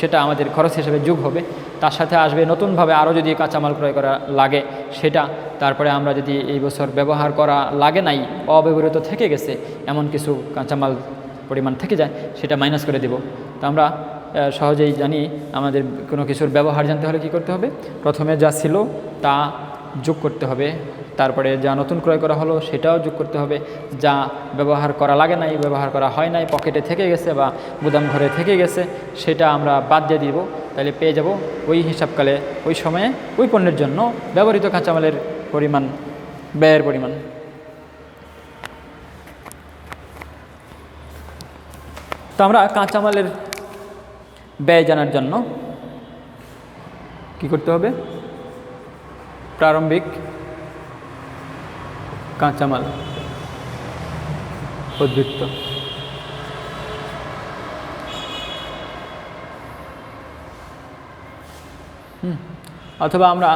সেটা আমাদের খরচ হিসেবে যোগ হবে। তার সাথে আসবে নতুনভাবে আরও যদি কাঁচামাল ক্রয় করা লাগে সেটা, তারপরে আমরা যদি এই বছর ব্যবহার করা লাগে নাই, অব্যবহৃত থেকে গেছে এমন কিছু কাঁচামাল পরিমাণ থেকে যায়, সেটা মাইনাস করে দেব। তো আমরা সহজেই জানি আমাদের কোনো কিছুর ব্যবহার জানতে হলে কী করতে হবে, প্রথমে যা ছিল তা যোগ করতে হবে, তারপরে যা নতুন ক্রয় করা হলো সেটাও যোগ করতে হবে, যা ব্যবহার করা লাগে নাই, ব্যবহার করা হয় নাই, পকেটে থেকে গেছে বা গুদাম ঘরে থেকে গেছে সেটা আমরা বাদ দিয়ে দিব। তাহলে পেয়ে যাব ওই হিসাবকালে ওই সময়ে ওই পণ্যের জন্য ব্যবহৃত কাঁচামালের পরিমাণ, ব্যয়ের পরিমাণ। তো আমরা কাঁচামালের ব্যয় জানার জন্য কি করতে হবে, প্রারম্ভিক কাঁচামাল উদ্বৃত্ত অথবা আমরা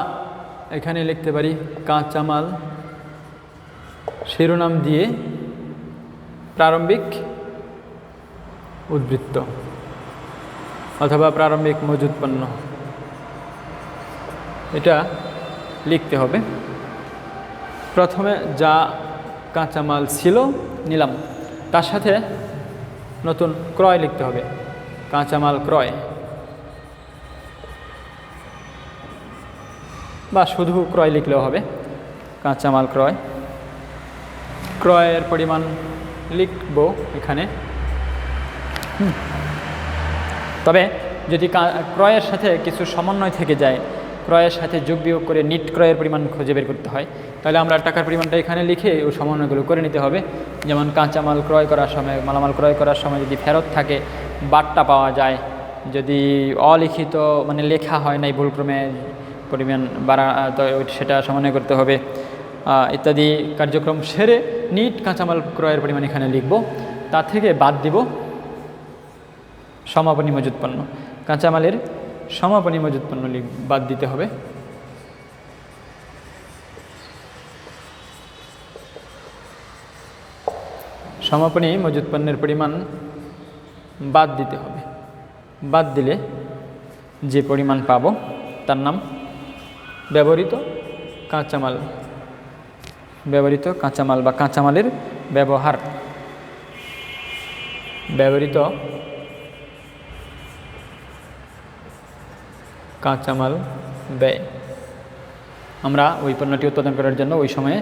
এখানে লিখতে পারি কাঁচামাল শিরোনাম দিয়ে প্রারম্ভিক উদ্বৃত্ত অথবা প্রারম্ভিক মজুদ পণ্য, এটা লিখতে হবে। প্রথমে যা কাঁচামাল ছিল নিলাম, তার সাথে নতুন ক্রয় লিখতে হবে, কাঁচামাল ক্রয়, বা শুধু ক্রয় লিখলেও হবে, কাঁচামাল ক্রয়। ক্রয়ের পরিমাণ লিখব এখানে। তবে যদি ক্রয়ের সাথে কিছু সমন্বয় থেকে যায়, ক্রয়ের সাথে যোগ বিয়োগ করে নিট ক্রয়ের পরিমাণ খুঁজে বের করতে হয়, তাহলে আমরা টাকার পরিমাণটা এখানে লিখে ওই সমন্বয়গুলো করে নিতে হবে। যেমন কাঁচামাল ক্রয় করার সময়, মালামাল ক্রয় করার সময় যদি ফেরত থাকে, বাট্টা পাওয়া যায়, যদি অলিখিত মানে লেখা হয় নাই ভুলক্রমে পরিমাণ বাড়া, তো সেটা সমন্বয় করতে হবে ইত্যাদি কার্যক্রম সেরে নিট কাঁচামাল ক্রয়ের পরিমাণ এখানে লিখব। তা থেকে বাদ দিব সমাপনী মজুদ পণ্য, কাঁচামালের সমাপনী মজুদ পণ্য বাদ দিতে হবে। সমাপনী মজুদ পণ্যের পরিমাণ বাদ দিতে হবে। বাদ দিলে যে পরিমাণ পাব তার নাম ব্যবহৃত কাঁচামাল, ব্যবহৃত কাঁচামাল বা কাঁচামালের ব্যবহার, ব্যবহৃত কাঁচামাল ব্যয়। আমরা ওই পণ্যটি উৎপাদন করার জন্য ওই সময়ে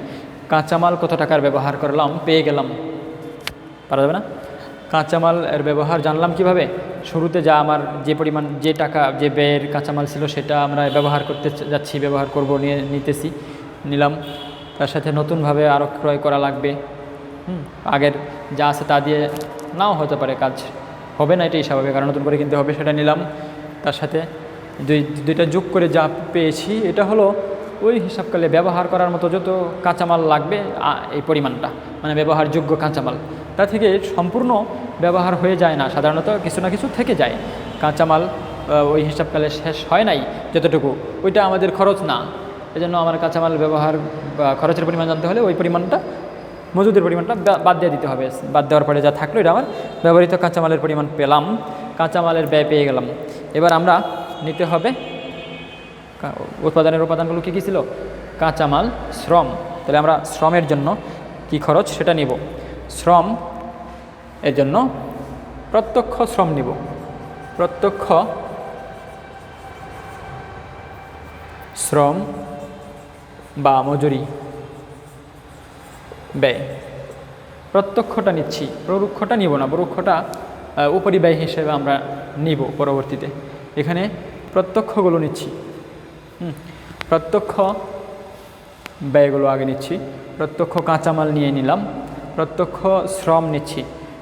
কাঁচামাল কত টাকার ব্যবহার করলাম পেয়ে গেলাম, পারা যাবে না? কাঁচামাল এর ব্যবহার জানলাম কিভাবে, শুরুতে যা আমার যে পরিমাণ, যে টাকা, যে ব্যয়ের কাঁচামাল ছিল সেটা আমরা ব্যবহার করতে যাচ্ছি, ব্যবহার করব, নিতেছি, নিলাম। তার সাথে নতুনভাবে আরও ক্রয় করা লাগবে, আগের যা আছে তা দিয়ে নাও হতে পারে, কাজ হবে না, এটাই স্বাভাবিক, কারণ নতুন করে কিনতে হবে, সেটা নিলাম। তার সাথে দুইটা যোগ করে যা পেয়েছি এটা হলো ওই হিসাবকালে ব্যবহার করার মতো যত কাঁচামাল লাগবে এই পরিমাণটা, মানে ব্যবহারযোগ্য কাঁচামাল। তা থেকে সম্পূর্ণ ব্যবহার হয়ে যায় না, সাধারণত কিছু না কিছু থেকে যায় কাঁচামাল, ওই হিসাবকালে শেষ হয় নাই যতটুকু, ওইটা আমাদের খরচ না। এজন্য আমার কাঁচামাল ব্যবহার বা খরচের পরিমাণ জানতে হলে ওই পরিমাণটা, মজুদের পরিমাণটা বাদ দিয়ে দিতে হবে। বাদ দেওয়ার পরে যা থাকলো এটা আমার ব্যবহৃত কাঁচামালের পরিমাণ পেলাম, কাঁচামালের ব্যয় পেয়ে গেলাম। এবার আমরা নিতে হবে উৎপাদনের উপাদানগুলো কী কী ছিল, কাঁচামাল, শ্রম। তাহলে আমরা শ্রমের জন্য কি খরচ সেটা নিব। শ্রম এর জন্য প্রত্যক্ষ শ্রম নিব, প্রত্যক্ষ শ্রম বা মজুরি ব্যয়। প্রত্যক্ষটা নিচ্ছি, পরোক্ষটা নিব না, পরোক্ষটা উপরিব্যয় হিসেবে আমরা নিব পরবর্তীতে। এখানে প্রত্যক্ষগুলো নিচ্ছি, প্রত্যক্ষ ব্যয়গুলো আগে নিচ্ছি। প্রত্যক্ষ কাঁচামাল নিয়ে নিলাম, প্রত্যক্ষ শ্রম নিচ্ছি।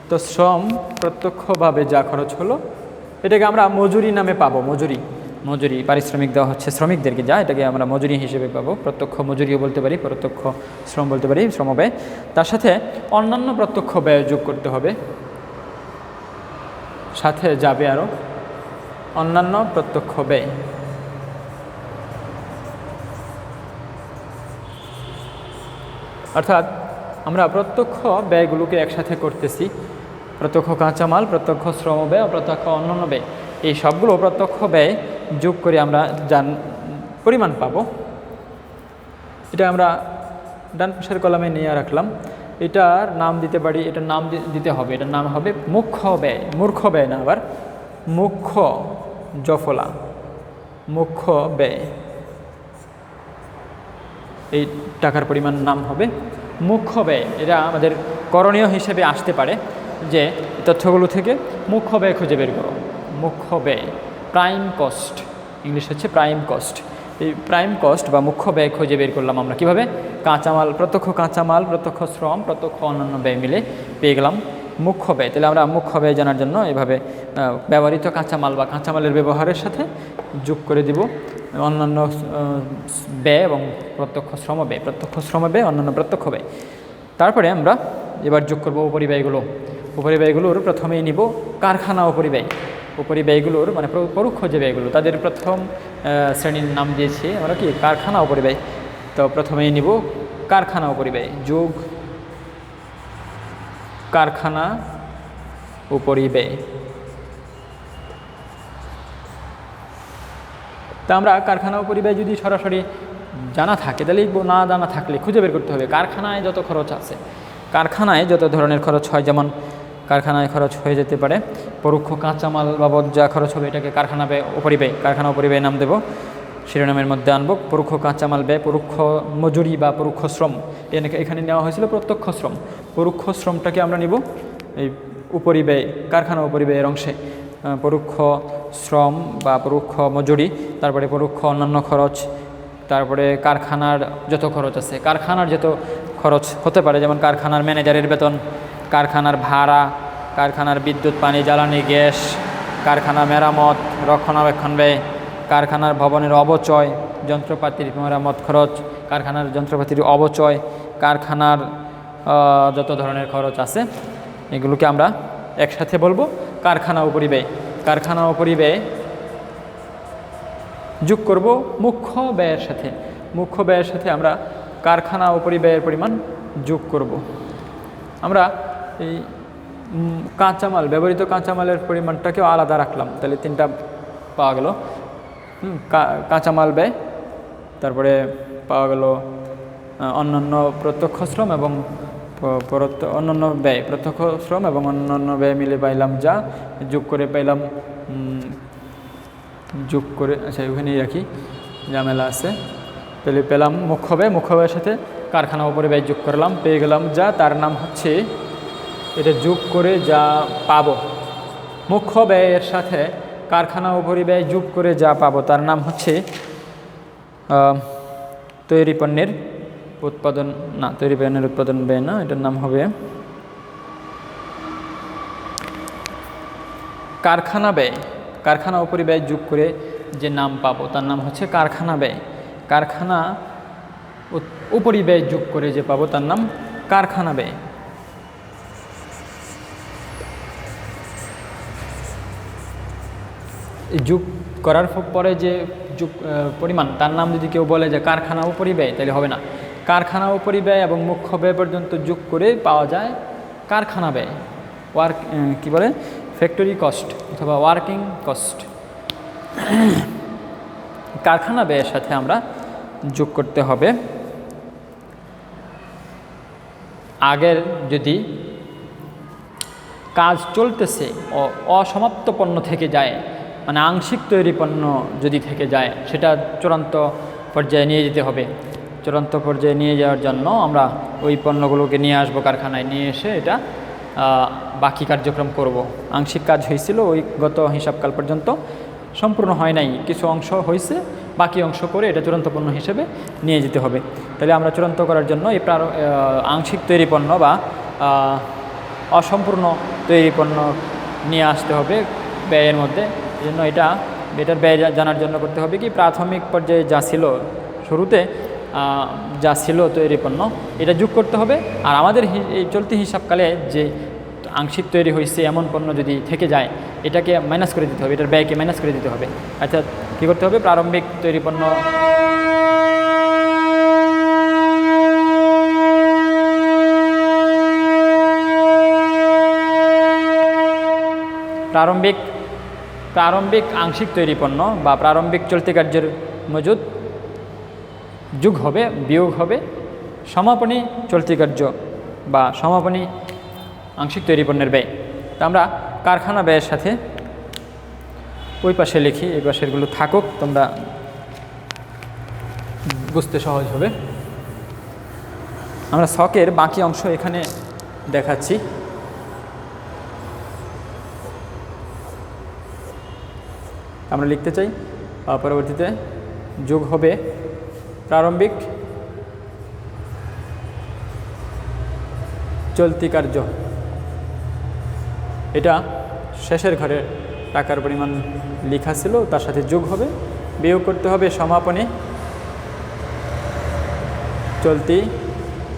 তো শ্রম প্রত্যক্ষভাবে যা খরচ হলো এটাকে আমরা মজুরি নামে পাবো, মজুরি, মজুরি পারিশ্রমিক দেওয়া হচ্ছে শ্রমিকদেরকে, যা এটাকে আমরা মজুরি হিসেবে পাবো। প্রত্যক্ষ মজুরিও বলতে পারি, প্রত্যক্ষ শ্রম বলতে পারি, শ্রমব্যয়। তার সাথে অন্যান্য প্রত্যক্ষ ব্যয় যোগ করতে হবে, সাথে যাবে আরও অন্যান্য প্রত্যক্ষ ব্যয়। অর্থাৎ আমরা প্রত্যক্ষ ব্যয়গুলোকে একসাথে করতেছি, প্রত্যক্ষ কাঁচামাল, প্রত্যক্ষ শ্রম ব্যয়, প্রত্যক্ষ অন্যান্য ব্যয়, এই সবগুলো প্রত্যক্ষ ব্যয় যোগ করে আমরা পরিমাণ পাবো। এটা আমরা ডান পাশের কলামে নিয়ে রাখলাম। এটার নাম দিতে পারি, এটার নাম দিতে হবে, এটার নাম হবে মুখ্য ব্যয়। মূর্খ ব্যয় না, আবার মুখ্য জফলা, মুখ্য ব্যয়। এই টাকার পরিমাণ নাম হবে মুখ্য ব্যয়। এটা আমাদের করণীয় হিসেবে আসতে পারে যে তথ্যগুলো থেকে মুখ্য ব্যয় খুঁজে বের করো। মুখ্য ব্যয়, প্রাইম কস্ট, ইংলিশ হচ্ছে প্রাইম কস্ট। এই প্রাইম কস্ট বা মুখ্য ব্যয় খুঁজে বের করলাম আমরা কীভাবে? কাঁচামাল, প্রত্যক্ষ কাঁচামাল, প্রত্যক্ষ শ্রম, প্রত্যক্ষ অন্যান্য ব্যয় মিলে পেয়ে গেলাম মুখ্য ব্যয়। তাহলে আমরা মুখ্য ব্যয় জানার জন্য এভাবে ব্যবহৃত কাঁচামাল বা কাঁচামালের ব্যবহারের সাথে যোগ করে দিব অন্যান্য ব্যয় এবং প্রত্যক্ষ শ্রম ব্যয়, প্রত্যক্ষ শ্রম ব্যয়, অন্যান্য প্রত্যক্ষ ব্যয়। তারপরে আমরা এবার যোগ করব উপরিব্যয়গুলো। উপরিব্যয়গুলোর প্রথমেই নিব কারখানা উপরিব্যয়। উপরিব্যয়গুলোর মানে পরোক্ষ যে ব্যয়গুলো, তাদের প্রথম শ্রেণীর নাম দিয়েছি আমরা কি? কারখানা উপরিব্যয়। তো প্রথমেই নিব কারখানা উপরিব্যয়, যোগ কারখানা উপরিব্যয়। তা আমরা কারখানা উপরিব্যয় যদি সরাসরি জানা থাকে তাহলে লিখবো, না জানা থাকলে খুঁজে বের করতে হবে কারখানায় যত খরচ আছে। কারখানায় যত ধরনের খরচ হয়, যেমন কারখানায় খরচ হয়ে যেতে পারে পরোক্ষ কাঁচামাল বাবদ যা খরচ হবে এটাকে কারখানা ব্যয় উপরিব্যয়, কারখানা উপরিব্যয় নাম দেব, শিরোনামের মধ্যে আনবো। পরোক্ষ কাঁচামাল ব্যয়, পরোক্ষ মজুরি বা পরোক্ষ শ্রম, এখানে নেওয়া হয়েছিল প্রত্যক্ষ শ্রম। পরোক্ষ শ্রমটাকে আমরা নিব এই উপরিব্যয়, কারখানা উপরিব্যয়ের অংশে। পরোক্ষ শ্রম বা পরোক্ষ মজুরি, তারপরে পরোক্ষ অন্যান্য খরচ, তারপরে কারখানার যত খরচ আছে, কারখানার যত খরচ হতে পারে, যেমন কারখানার ম্যানেজারের বেতন, কারখানার ভাড়া, কারখানার বিদ্যুৎ, পানি, জ্বালানি, গ্যাস, কারখানা মেরামত, রক্ষণাবেক্ষণ ব্যয়, কারখানার ভবনের অবচয়, যন্ত্রপাতির মেরামত খরচ, কারখানার যন্ত্রপাতির অবচয়, কারখানার যত ধরনের খরচ আছে এগুলোকে আমরা একসাথে বলবো কারখানা উপরিব্যয়। কারখানা উপরিব্যয় যোগ করব মুখ্য ব্যয়ের সাথে। মুখ্য ব্যয়ের সাথে আমরা কারখানা উপরিব্যয়ের পরিমাণ যোগ করব। আমরা এই কাঁচামাল, ব্যবহৃত কাঁচামালের পরিমাণটাকেও আলাদা রাখলাম, তাহলে তিনটা পাওয়া গেল। কাঁচামাল ব্যয়, তারপরে পাওয়া গেল অন্যান্য প্রত্যক্ষ শ্রম এবং অন্যান্য ব্যয়, প্রত্যক্ষ শ্রম এবং অন্যান্য ব্যয় মিলে পাইলাম যা, যোগ করে পাইলাম, যোগ করে, আচ্ছা ওখানেই রাখি, ঝামেলা আছে। তাহলে পেলাম মুখ্য ব্যয়, মুখ্য ব্যয়ের সাথে কারখানা উপরিব্যয় যোগ করলাম, পেয়ে গেলাম যা, তার নাম হচ্ছে, এটা যোগ করে যা পাবো, মুখ্য ব্যয়ের সাথে কারখানা উপরিব্যয় যোগ করে যা পাবো তার নাম হচ্ছে তৈরি পণ্যের উৎপাদন, না তৈরি পণ্যের উৎপাদন ব্যয় না, এটার নাম হবে কারখানা ব্যয়। কারখানা উপরিব্যয় যোগ করে যে নাম পাবো তার নাম হচ্ছে কারখানা ব্যয়। কারখানা উপরিব্যয় যোগ করে যে পাবো তার নাম কারখানা ব্যয়। যোগ করার পরে যে যোগ পরিমাণ তার নাম যদি কেউ বলে যে কারখানা উপরিব্যয়, তাহলে হবে না। কারখানা উপরিব্যয় এবং মুখ্য ব্যয় পর্যন্ত যোগ করে পাওয়া যায় কারখানা ব্যয়, কি বলে, ফ্যাক্টরি কস্ট অথবা ওয়ার্কিং কস্ট। কারখানা ব্যয়ের সাথে আমরা যোগ করতে হবে আগের যদি কাজ চলতেছে অসমাপ্ত পণ্য থেকে যায়, মানে আংশিক তৈরি পণ্য যদি থেকে যায়, সেটা চূড়ান্ত পর্যায়ে নিয়ে যেতে হবে। চূড়ান্ত পর্যায়ে নিয়ে যাওয়ার জন্য আমরা ওই পণ্যগুলোকে নিয়ে আসবো কারখানায়, নিয়ে এসে এটা বাকি কার্যক্রম করব। আংশিক কাজ হয়েছিল ওই গত হিসাবকাল পর্যন্ত, সম্পূর্ণ হয় নাই, কিছু অংশ হয়েছে, বাকি অংশ করে এটা চূড়ান্ত পণ্য হিসেবে নিয়ে যেতে হবে। তাহলে আমরা চূড়ান্ত করার জন্য এই আংশিক তৈরি পণ্য বা অসম্পূর্ণ তৈরি পণ্য নিয়ে আসতে হবে ব্যয়ের মধ্যে। এই জন্য এটার ব্যয় জানার জন্য করতে হবে কি, প্রাথমিক পর্যায়ে যা ছিল শুরুতে যা ছিল তৈরি পণ্য এটা যোগ করতে হবে। আর আমাদের এই চলতি হিসাবকালে যে আংশিক তৈরি হয়েছে এমন পণ্য যদি থেকে যায়, এটাকে মাইনাস করে দিতে হবে, এটার ব্যয়কে মাইনাস করে দিতে হবে। আচ্ছা, কী করতে হবে? প্রারম্ভিক তৈরি পণ্য প্রারম্ভিক আংশিক তৈরি পণ্য বা প্রারম্ভিক চলতি কার্যের মজুদ যোগ হবে, বিয়োগ হবে সমাপনী চলতি কার্য বা সমাপনী আংশিক তৈরি পণ্যের ব্যয়। তা আমরা কারখানা ব্যয়ের সাথে ওই পাশে লিখি, এই পাশেরগুলো থাকুক, তোমরা বুঝতে সহজ হবে। আমরা ছকের বাকি অংশ এখানে দেখাচ্ছি। আমরা লিখতে চাই পরবর্তীতে যোগ হবে প্রারম্ভিক চলতি কার্য, এটা শেষের ঘরে টাকার পরিমাণ লেখা ছিল, তার সাথে যোগ হবে, বিয়োগ করতে হবে সমাপনী চলতি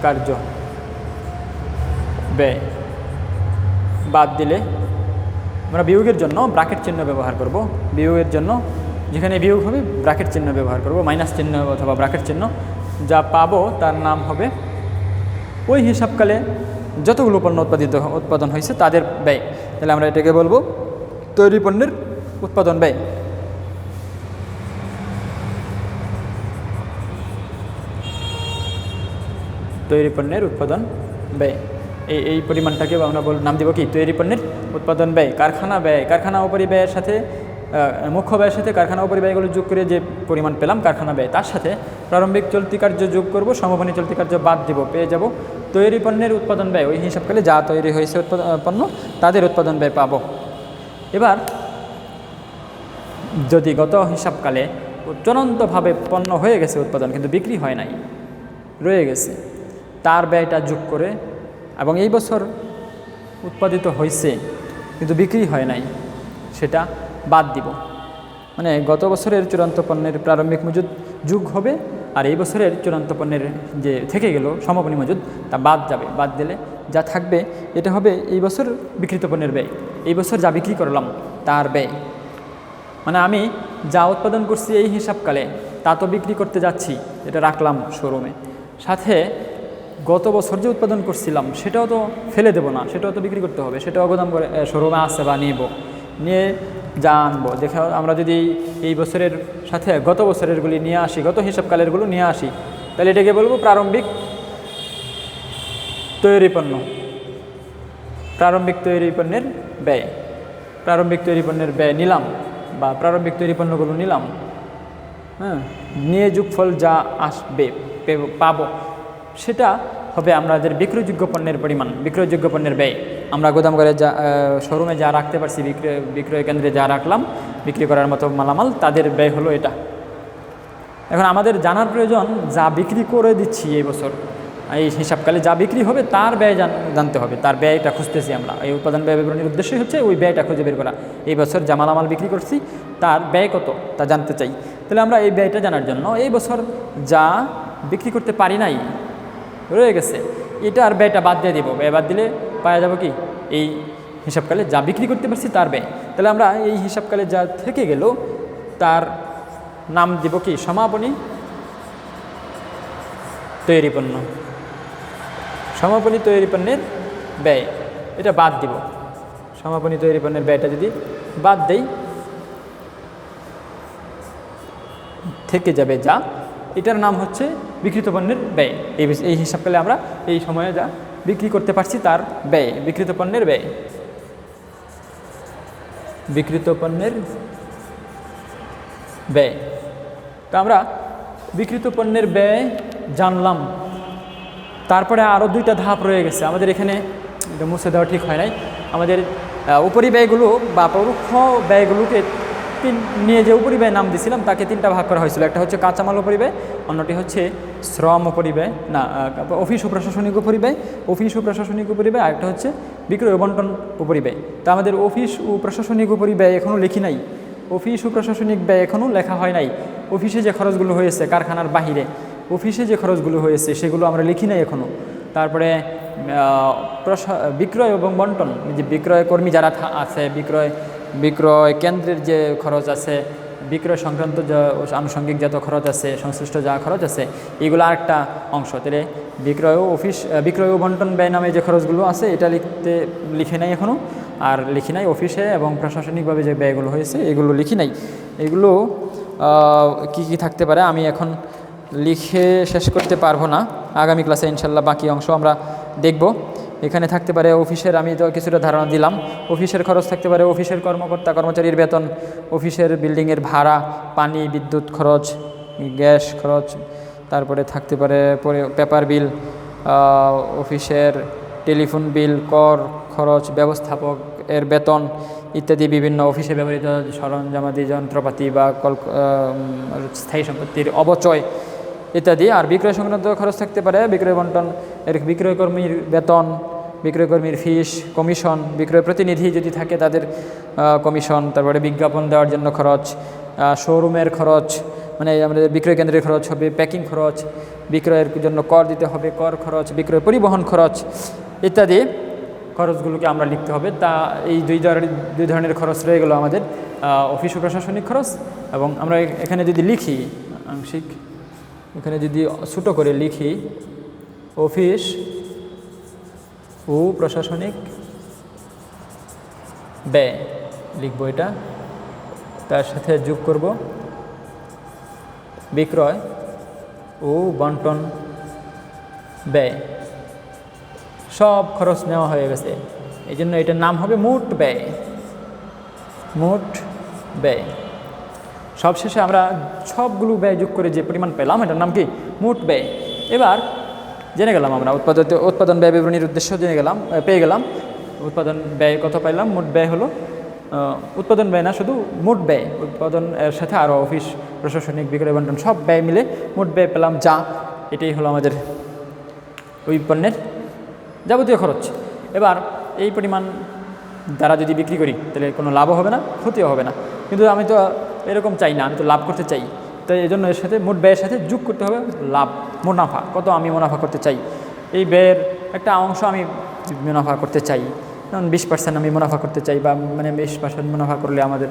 কার্য ব্যয়। বাদ দিলে আমরা বিয়োগের জন্য ব্র্যাকেট চিহ্ন ব্যবহার করব, বিয়োগের জন্য যেখানে বিয়োগ হবে ব্র্যাকেট চিহ্ন ব্যবহার করব, মাইনাস চিহ্ন অথবা ব্র্যাকেট চিহ্ন। যা পাবো তার নাম হবে ওই হিসাবকালে যতগুলো পণ্য উৎপাদন হয়েছে তাদের ব্যয়। তাহলে আমরা এটাকে বলবো তৈরি পণ্যের উৎপাদন ব্যয়। তৈরি পণ্যের উৎপাদন ব্যয়, এই পরিমাণটাকে আমরা নাম দিব কি? তৈরি পণ্যের উৎপাদন ব্যয়। কারখানা ব্যয়, কারখানা অপরিব্যয়ের সাথে মুখ্য ব্যয়ের সাথে কারখানা অপরিব্যয়গুলো যোগ করে যে পরিমাণ পেলাম কারখানা ব্যয়, তার সাথে প্রারম্ভিক চলতি কার্য যোগ করব, সমাপনী চলতি কার্য বাদ দিব, পেয়ে যাব তৈরি পণ্যের উৎপাদন ব্যয়। ওই হিসাবকালে যা তৈরি হয়েছে পণ্য তাদের উৎপাদন ব্যয় পাব। এবার যদি গত হিসাবকালে চূড়ান্তভাবে পণ্য হয়ে গেছে উৎপাদন কিন্তু বিক্রি হয় নাই, রয়ে গেছে, তার ব্যয়টা যোগ করে, এবং এই বছর উৎপাদিত হয়েছে কিন্তু বিক্রি হয় নাই, সেটা বাদ দিব। মানে গত বছরের চূড়ান্ত পণ্যের প্রারম্ভিক মজুদ যোগ হবে, আর এই বছরের চূড়ান্ত পণ্যের যে থেকে গেল সমাপনী মজুদ তা বাদ যাবে। বাদ দিলে যা থাকবে এটা হবে এই বছর বিক্রিত পণ্যের ব্যয়, এই বছর যা বিক্রি করলাম তার ব্যয়। মানে আমি যা উৎপাদন করছি এই হিসাবকালে তা তো বিক্রি করতে যাচ্ছি, এটা রাখলাম শোরুমে, সাথে গত বছর যে উৎপাদন করছিলাম সেটাও তো ফেলে দেবো না, সেটাও তো বিক্রি করতে হবে, সেটাও গোদাম করে শোরুমে আসছে বা নিয়ে যা আনবো। দেখা আমরা যদি এই বছরের সাথে গত বছরেরগুলি নিয়ে আসি, গত হিসাবকালেরগুলো নিয়ে আসি, তাহলে এটাকে বলবো প্রারম্ভিক তৈরি পণ্য, প্রারম্ভিক তৈরি পণ্যের ব্যয়। প্রারম্ভিক তৈরি পণ্যের ব্যয় নিলাম বা প্রারম্ভিক তৈরি পণ্যগুলো নিলাম, হ্যাঁ, নিয়ে যোগফল যা আসবে পাবো সেটা হবে আমাদের বিক্রয়যোগ্য পণ্যের পরিমাণ, বিক্রয়যোগ্য পণ্যের ব্যয়। আমরা গোদাম করে যা শোরুমে যা রাখতে পারছি, বিক্রয় কেন্দ্রে যা রাখলাম বিক্রি করার মতো মালামাল, তাদের ব্যয় হলো এটা। এখন আমাদের জানার প্রয়োজন যা বিক্রি করে দিচ্ছি এই বছর, এই হিসাবকালে যা বিক্রি হবে তার ব্যয় জানতে হবে, তার ব্যয়টা খুঁজতেছি আমরা। এই উৎপাদন ব্যয় বিবরণীর উদ্দেশ্যই হচ্ছে ওই ব্যয়টা খুঁজে বের করা। এই বছর যা মালামাল বিক্রি করছি তার ব্যয় কত তা জানতে চাই। তাহলে আমরা এই ব্যয়টা জানার জন্য এই বছর যা বিক্রি করতে পারি নাই, রয়ে গেছে, এটার ব্যয়টা বাদ দিয়ে দিব। ব্যয় বাদ দিলে পাওয়া যাবে কি? এই হিসাবকালে যা বিক্রি করতে পারছি তার ব্যয়। তাহলে আমরা এই হিসাবকালে যা থেকে গেল তার নাম দিব কি? সমাপনী তৈরি পণ্য, সমাপনী তৈরি পণ্যের ব্যয়। এটা বাদ দিব, সমাপনী তৈরি পণ্যের ব্যয়টা যদি বাদ দেই থেকে যাবে যা, এটার নাম হচ্ছে বিক্রিত পণ্যের ব্যয়। এই হিসাবকালে আমরা এই সময়ে যা বিক্রি করতে পারছি তার ব্যয়, বিক্রিত পণ্যের ব্যয়। বিক্রিত পণ্যের ব্যয়। তো আমরা বিক্রিত পণ্যের ব্যয় জানলাম, তারপরে আরও দুইটা ধাপ রয়ে গেছে আমাদের এখানে, এটা মুছে দেওয়া ঠিক হয় নাই। আমাদের উপরি ব্যয়গুলো বা পরোক্ষ ব্যয়গুলোকে নিয়ে যে উপরিব্যয় নাম দিয়েছিলাম তাকে তিনটা ভাগ করা হয়েছিল। একটা হচ্ছে কাঁচামাল উপরিব্যয়, অন্যটি হচ্ছে শ্রম উপরিব্যয়, না অফিস ও প্রশাসনিক উপরিব্যয়, অফিস ও প্রশাসনিক উপরিব্যয়, আরেকটা হচ্ছে বিক্রয় ও বন্টন উপরিব্যয়। তা আমাদের অফিস ও প্রশাসনিক উপরিব্যয় এখনও লিখি নাই, অফিস ও প্রশাসনিক ব্যয় এখনও লেখা হয় নাই। অফিসে যে খরচগুলো হয়েছে কারখানার বাহিরে, অফিসে যে খরচগুলো হয়েছে সেগুলো আমরা লিখি নাই এখনও। তারপরে বিক্রয় এবং বন্টন, যে বিক্রয় কর্মী যারা আছে, বিক্রয় বিক্রয় কেন্দ্রের যে খরচ আছে, বিক্রয় সংক্রান্ত যা আনুষঙ্গিক যত খরচ আছে, সংশ্লিষ্ট যা খরচ আছে, এগুলো আরেকটা অংশ। তাহলে বিক্রয় ও বন্টন ব্যয় নামে যে খরচগুলো আছে এটা লিখে নাই এখনও, আর লিখি নাই অফিসে এবং প্রশাসনিকভাবে যে ব্যয়গুলো হয়েছে এগুলো লিখি নাই। এগুলো কি কি থাকতে পারে আমি এখন লিখে শেষ করতে পারবো না, আগামী ক্লাসে ইনশাল্লাহ বাকি অংশ আমরা দেখব। এখানে থাকতে পারে অফিসের, আমি তো কিছুটা ধারণা দিলাম, অফিসের খরচ থাকতে পারে অফিসের কর্মচারীর বেতন, অফিসের বিল্ডিংয়ের ভাড়া, পানি বিদ্যুৎ খরচ, গ্যাস খরচ, তারপরে থাকতে পারে পেপার বিল, অফিসের টেলিফোন বিল, কর খরচ, ব্যবস্থাপক এর বেতন ইত্যাদি, বিভিন্ন অফিসে ব্যবহৃত সরঞ্জামাদি যন্ত্রপাতি বা স্থায়ী সম্পত্তির অবচয় ইত্যাদি। আর বিক্রয় সংক্রান্ত খরচ থাকতে পারে বিক্রয় বন্টন এর বিক্রয়কর্মীর বেতন, বিক্রয়কর্মীর ফিস, কমিশন, বিক্রয় প্রতিনিধি যদি থাকে তাদের কমিশন, তারপরে বিজ্ঞাপন দেওয়ার জন্য খরচ, শোরুমের খরচ, মানে আমাদের বিক্রয় কেন্দ্রের খরচ হবে, প্যাকিং খরচ, বিক্রয়ের জন্য কর দিতে হবে, কর খরচ, বিক্রয় পরিবহন খরচ ইত্যাদি খরচগুলোকে আমরা লিখতে হবে। তা এই দুই ধরনের খরচ রয়ে গেল আমাদের অফিস ও প্রশাসনিক খরচ। এবং আমরা এখানে যদি লিখি আংশিক, এখানে যদি ছোটো করে লিখি অফিস ও প্রশাসনিক ব্যয় লিখব, এটা তার সাথে যোগ করব বিক্রয় ও বন্টন ব্যয়, সব খরচ নেওয়া হয়ে গেছে, এই জন্য এটার নাম হবে মোট ব্যয়। মোট ব্যয় সবশেষে আমরা সবগুলো ব্যয় যোগ করে যে পরিমাণ পেলাম এটার নাম কি মোট ব্যয়। এবার জেনে গেলাম আমরা উৎপাদন ব্যয় বিবরণীর উদ্দেশ্য পেয়ে গেলাম। উৎপাদন ব্যয় কত পাইলাম, মোট ব্যয় হলো উৎপাদন ব্যয় না, শুধু মোট ব্যয়, উৎপাদন এর সাথে আরও অফিস প্রশাসনিক বিক্রয় বন্টন সব ব্যয় মিলে মোট ব্যয় পেলাম যা, এটাই হলো আমাদের ওই পণ্যের যাবতীয় খরচ। এবার এই পরিমাণ দ্বারা যদি বিক্রি করি তাহলে কোনো লাভও হবে না, ক্ষতিও হবে না, কিন্তু আমি তো এরকম চাই না, আমি তো লাভ করতে চাই। তো এই জন্য এর সাথে মোট ব্যয়ের সাথে যোগ করতে হবে লাভ, মুনাফা, কত আমি মুনাফা করতে চাই, এই ব্যয়ের একটা অংশ আমি মুনাফা করতে চাই, যেমন 20% আমি মুনাফা করতে চাই, বা মানে 20% মুনাফা করলে আমাদের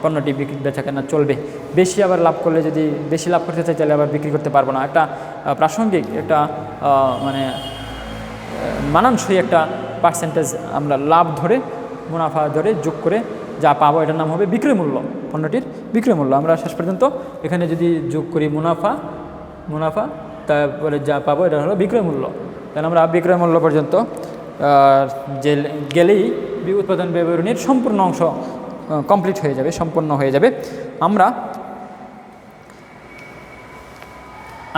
পণ্যটি বিক্রি বেচাকেনা চলবে। বেশি আবার লাভ করলে, যদি বেশি লাভ করতে চাই তাহলে আবার বিক্রি করতে পারবো না। একটা প্রাসঙ্গিক একটা মানে মানানসই একটা পার্সেন্টেজ আমরা লাভ ধরে, মুনাফা ধরে যোগ করে যা পাবো এটার নাম হবে বিক্রয় মূল্য, পণ্যটির বিক্রয় মূল্য। আমরা শেষ পর্যন্ত এখানে যদি যোগ করি মুনাফা তারপরে যা পাবো এটা হলো বিক্রয় মূল্য। কারণ আমরা বিক্রয় মূল্য পর্যন্ত গেলেই উৎপাদন ব্যয় বিবরণীর সম্পূর্ণ অংশ কমপ্লিট হয়ে যাবে, সম্পন্ন হয়ে যাবে। আমরা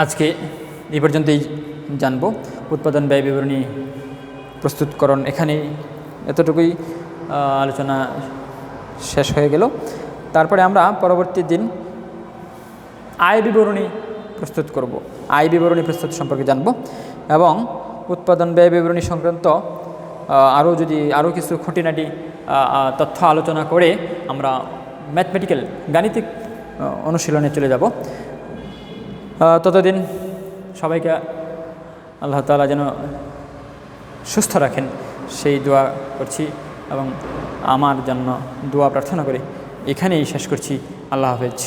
আজকে এই পর্যন্তই জানবো। উৎপাদন ব্যয় বিবরণী প্রস্তুতকরণ এখানেই এতটুকুই আলোচনা শেষ হয়ে গেল। তারপরে আমরা পরবর্তী দিন আয় বিবরণী প্রস্তুত করব, আয় বিবরণী প্রস্তুত সম্পর্কে জানব, এবং উৎপাদন ব্যয় বিবরণী সংক্রান্ত আরও কিছু খুঁটিনাটি তথ্য আলোচনা করে আমরা ম্যাথমেটিক্যাল গাণিতিক অনুশীলনে চলে যাব। ততদিন সবাইকে আল্লাহ তাআলা যেন সুস্থ রাখেন সেই দোয়া করছি, এবং আমার জন্য দোয়া প্রার্থনা করে এখানেই শেষ করছি। আল্লাহ হাফেজ।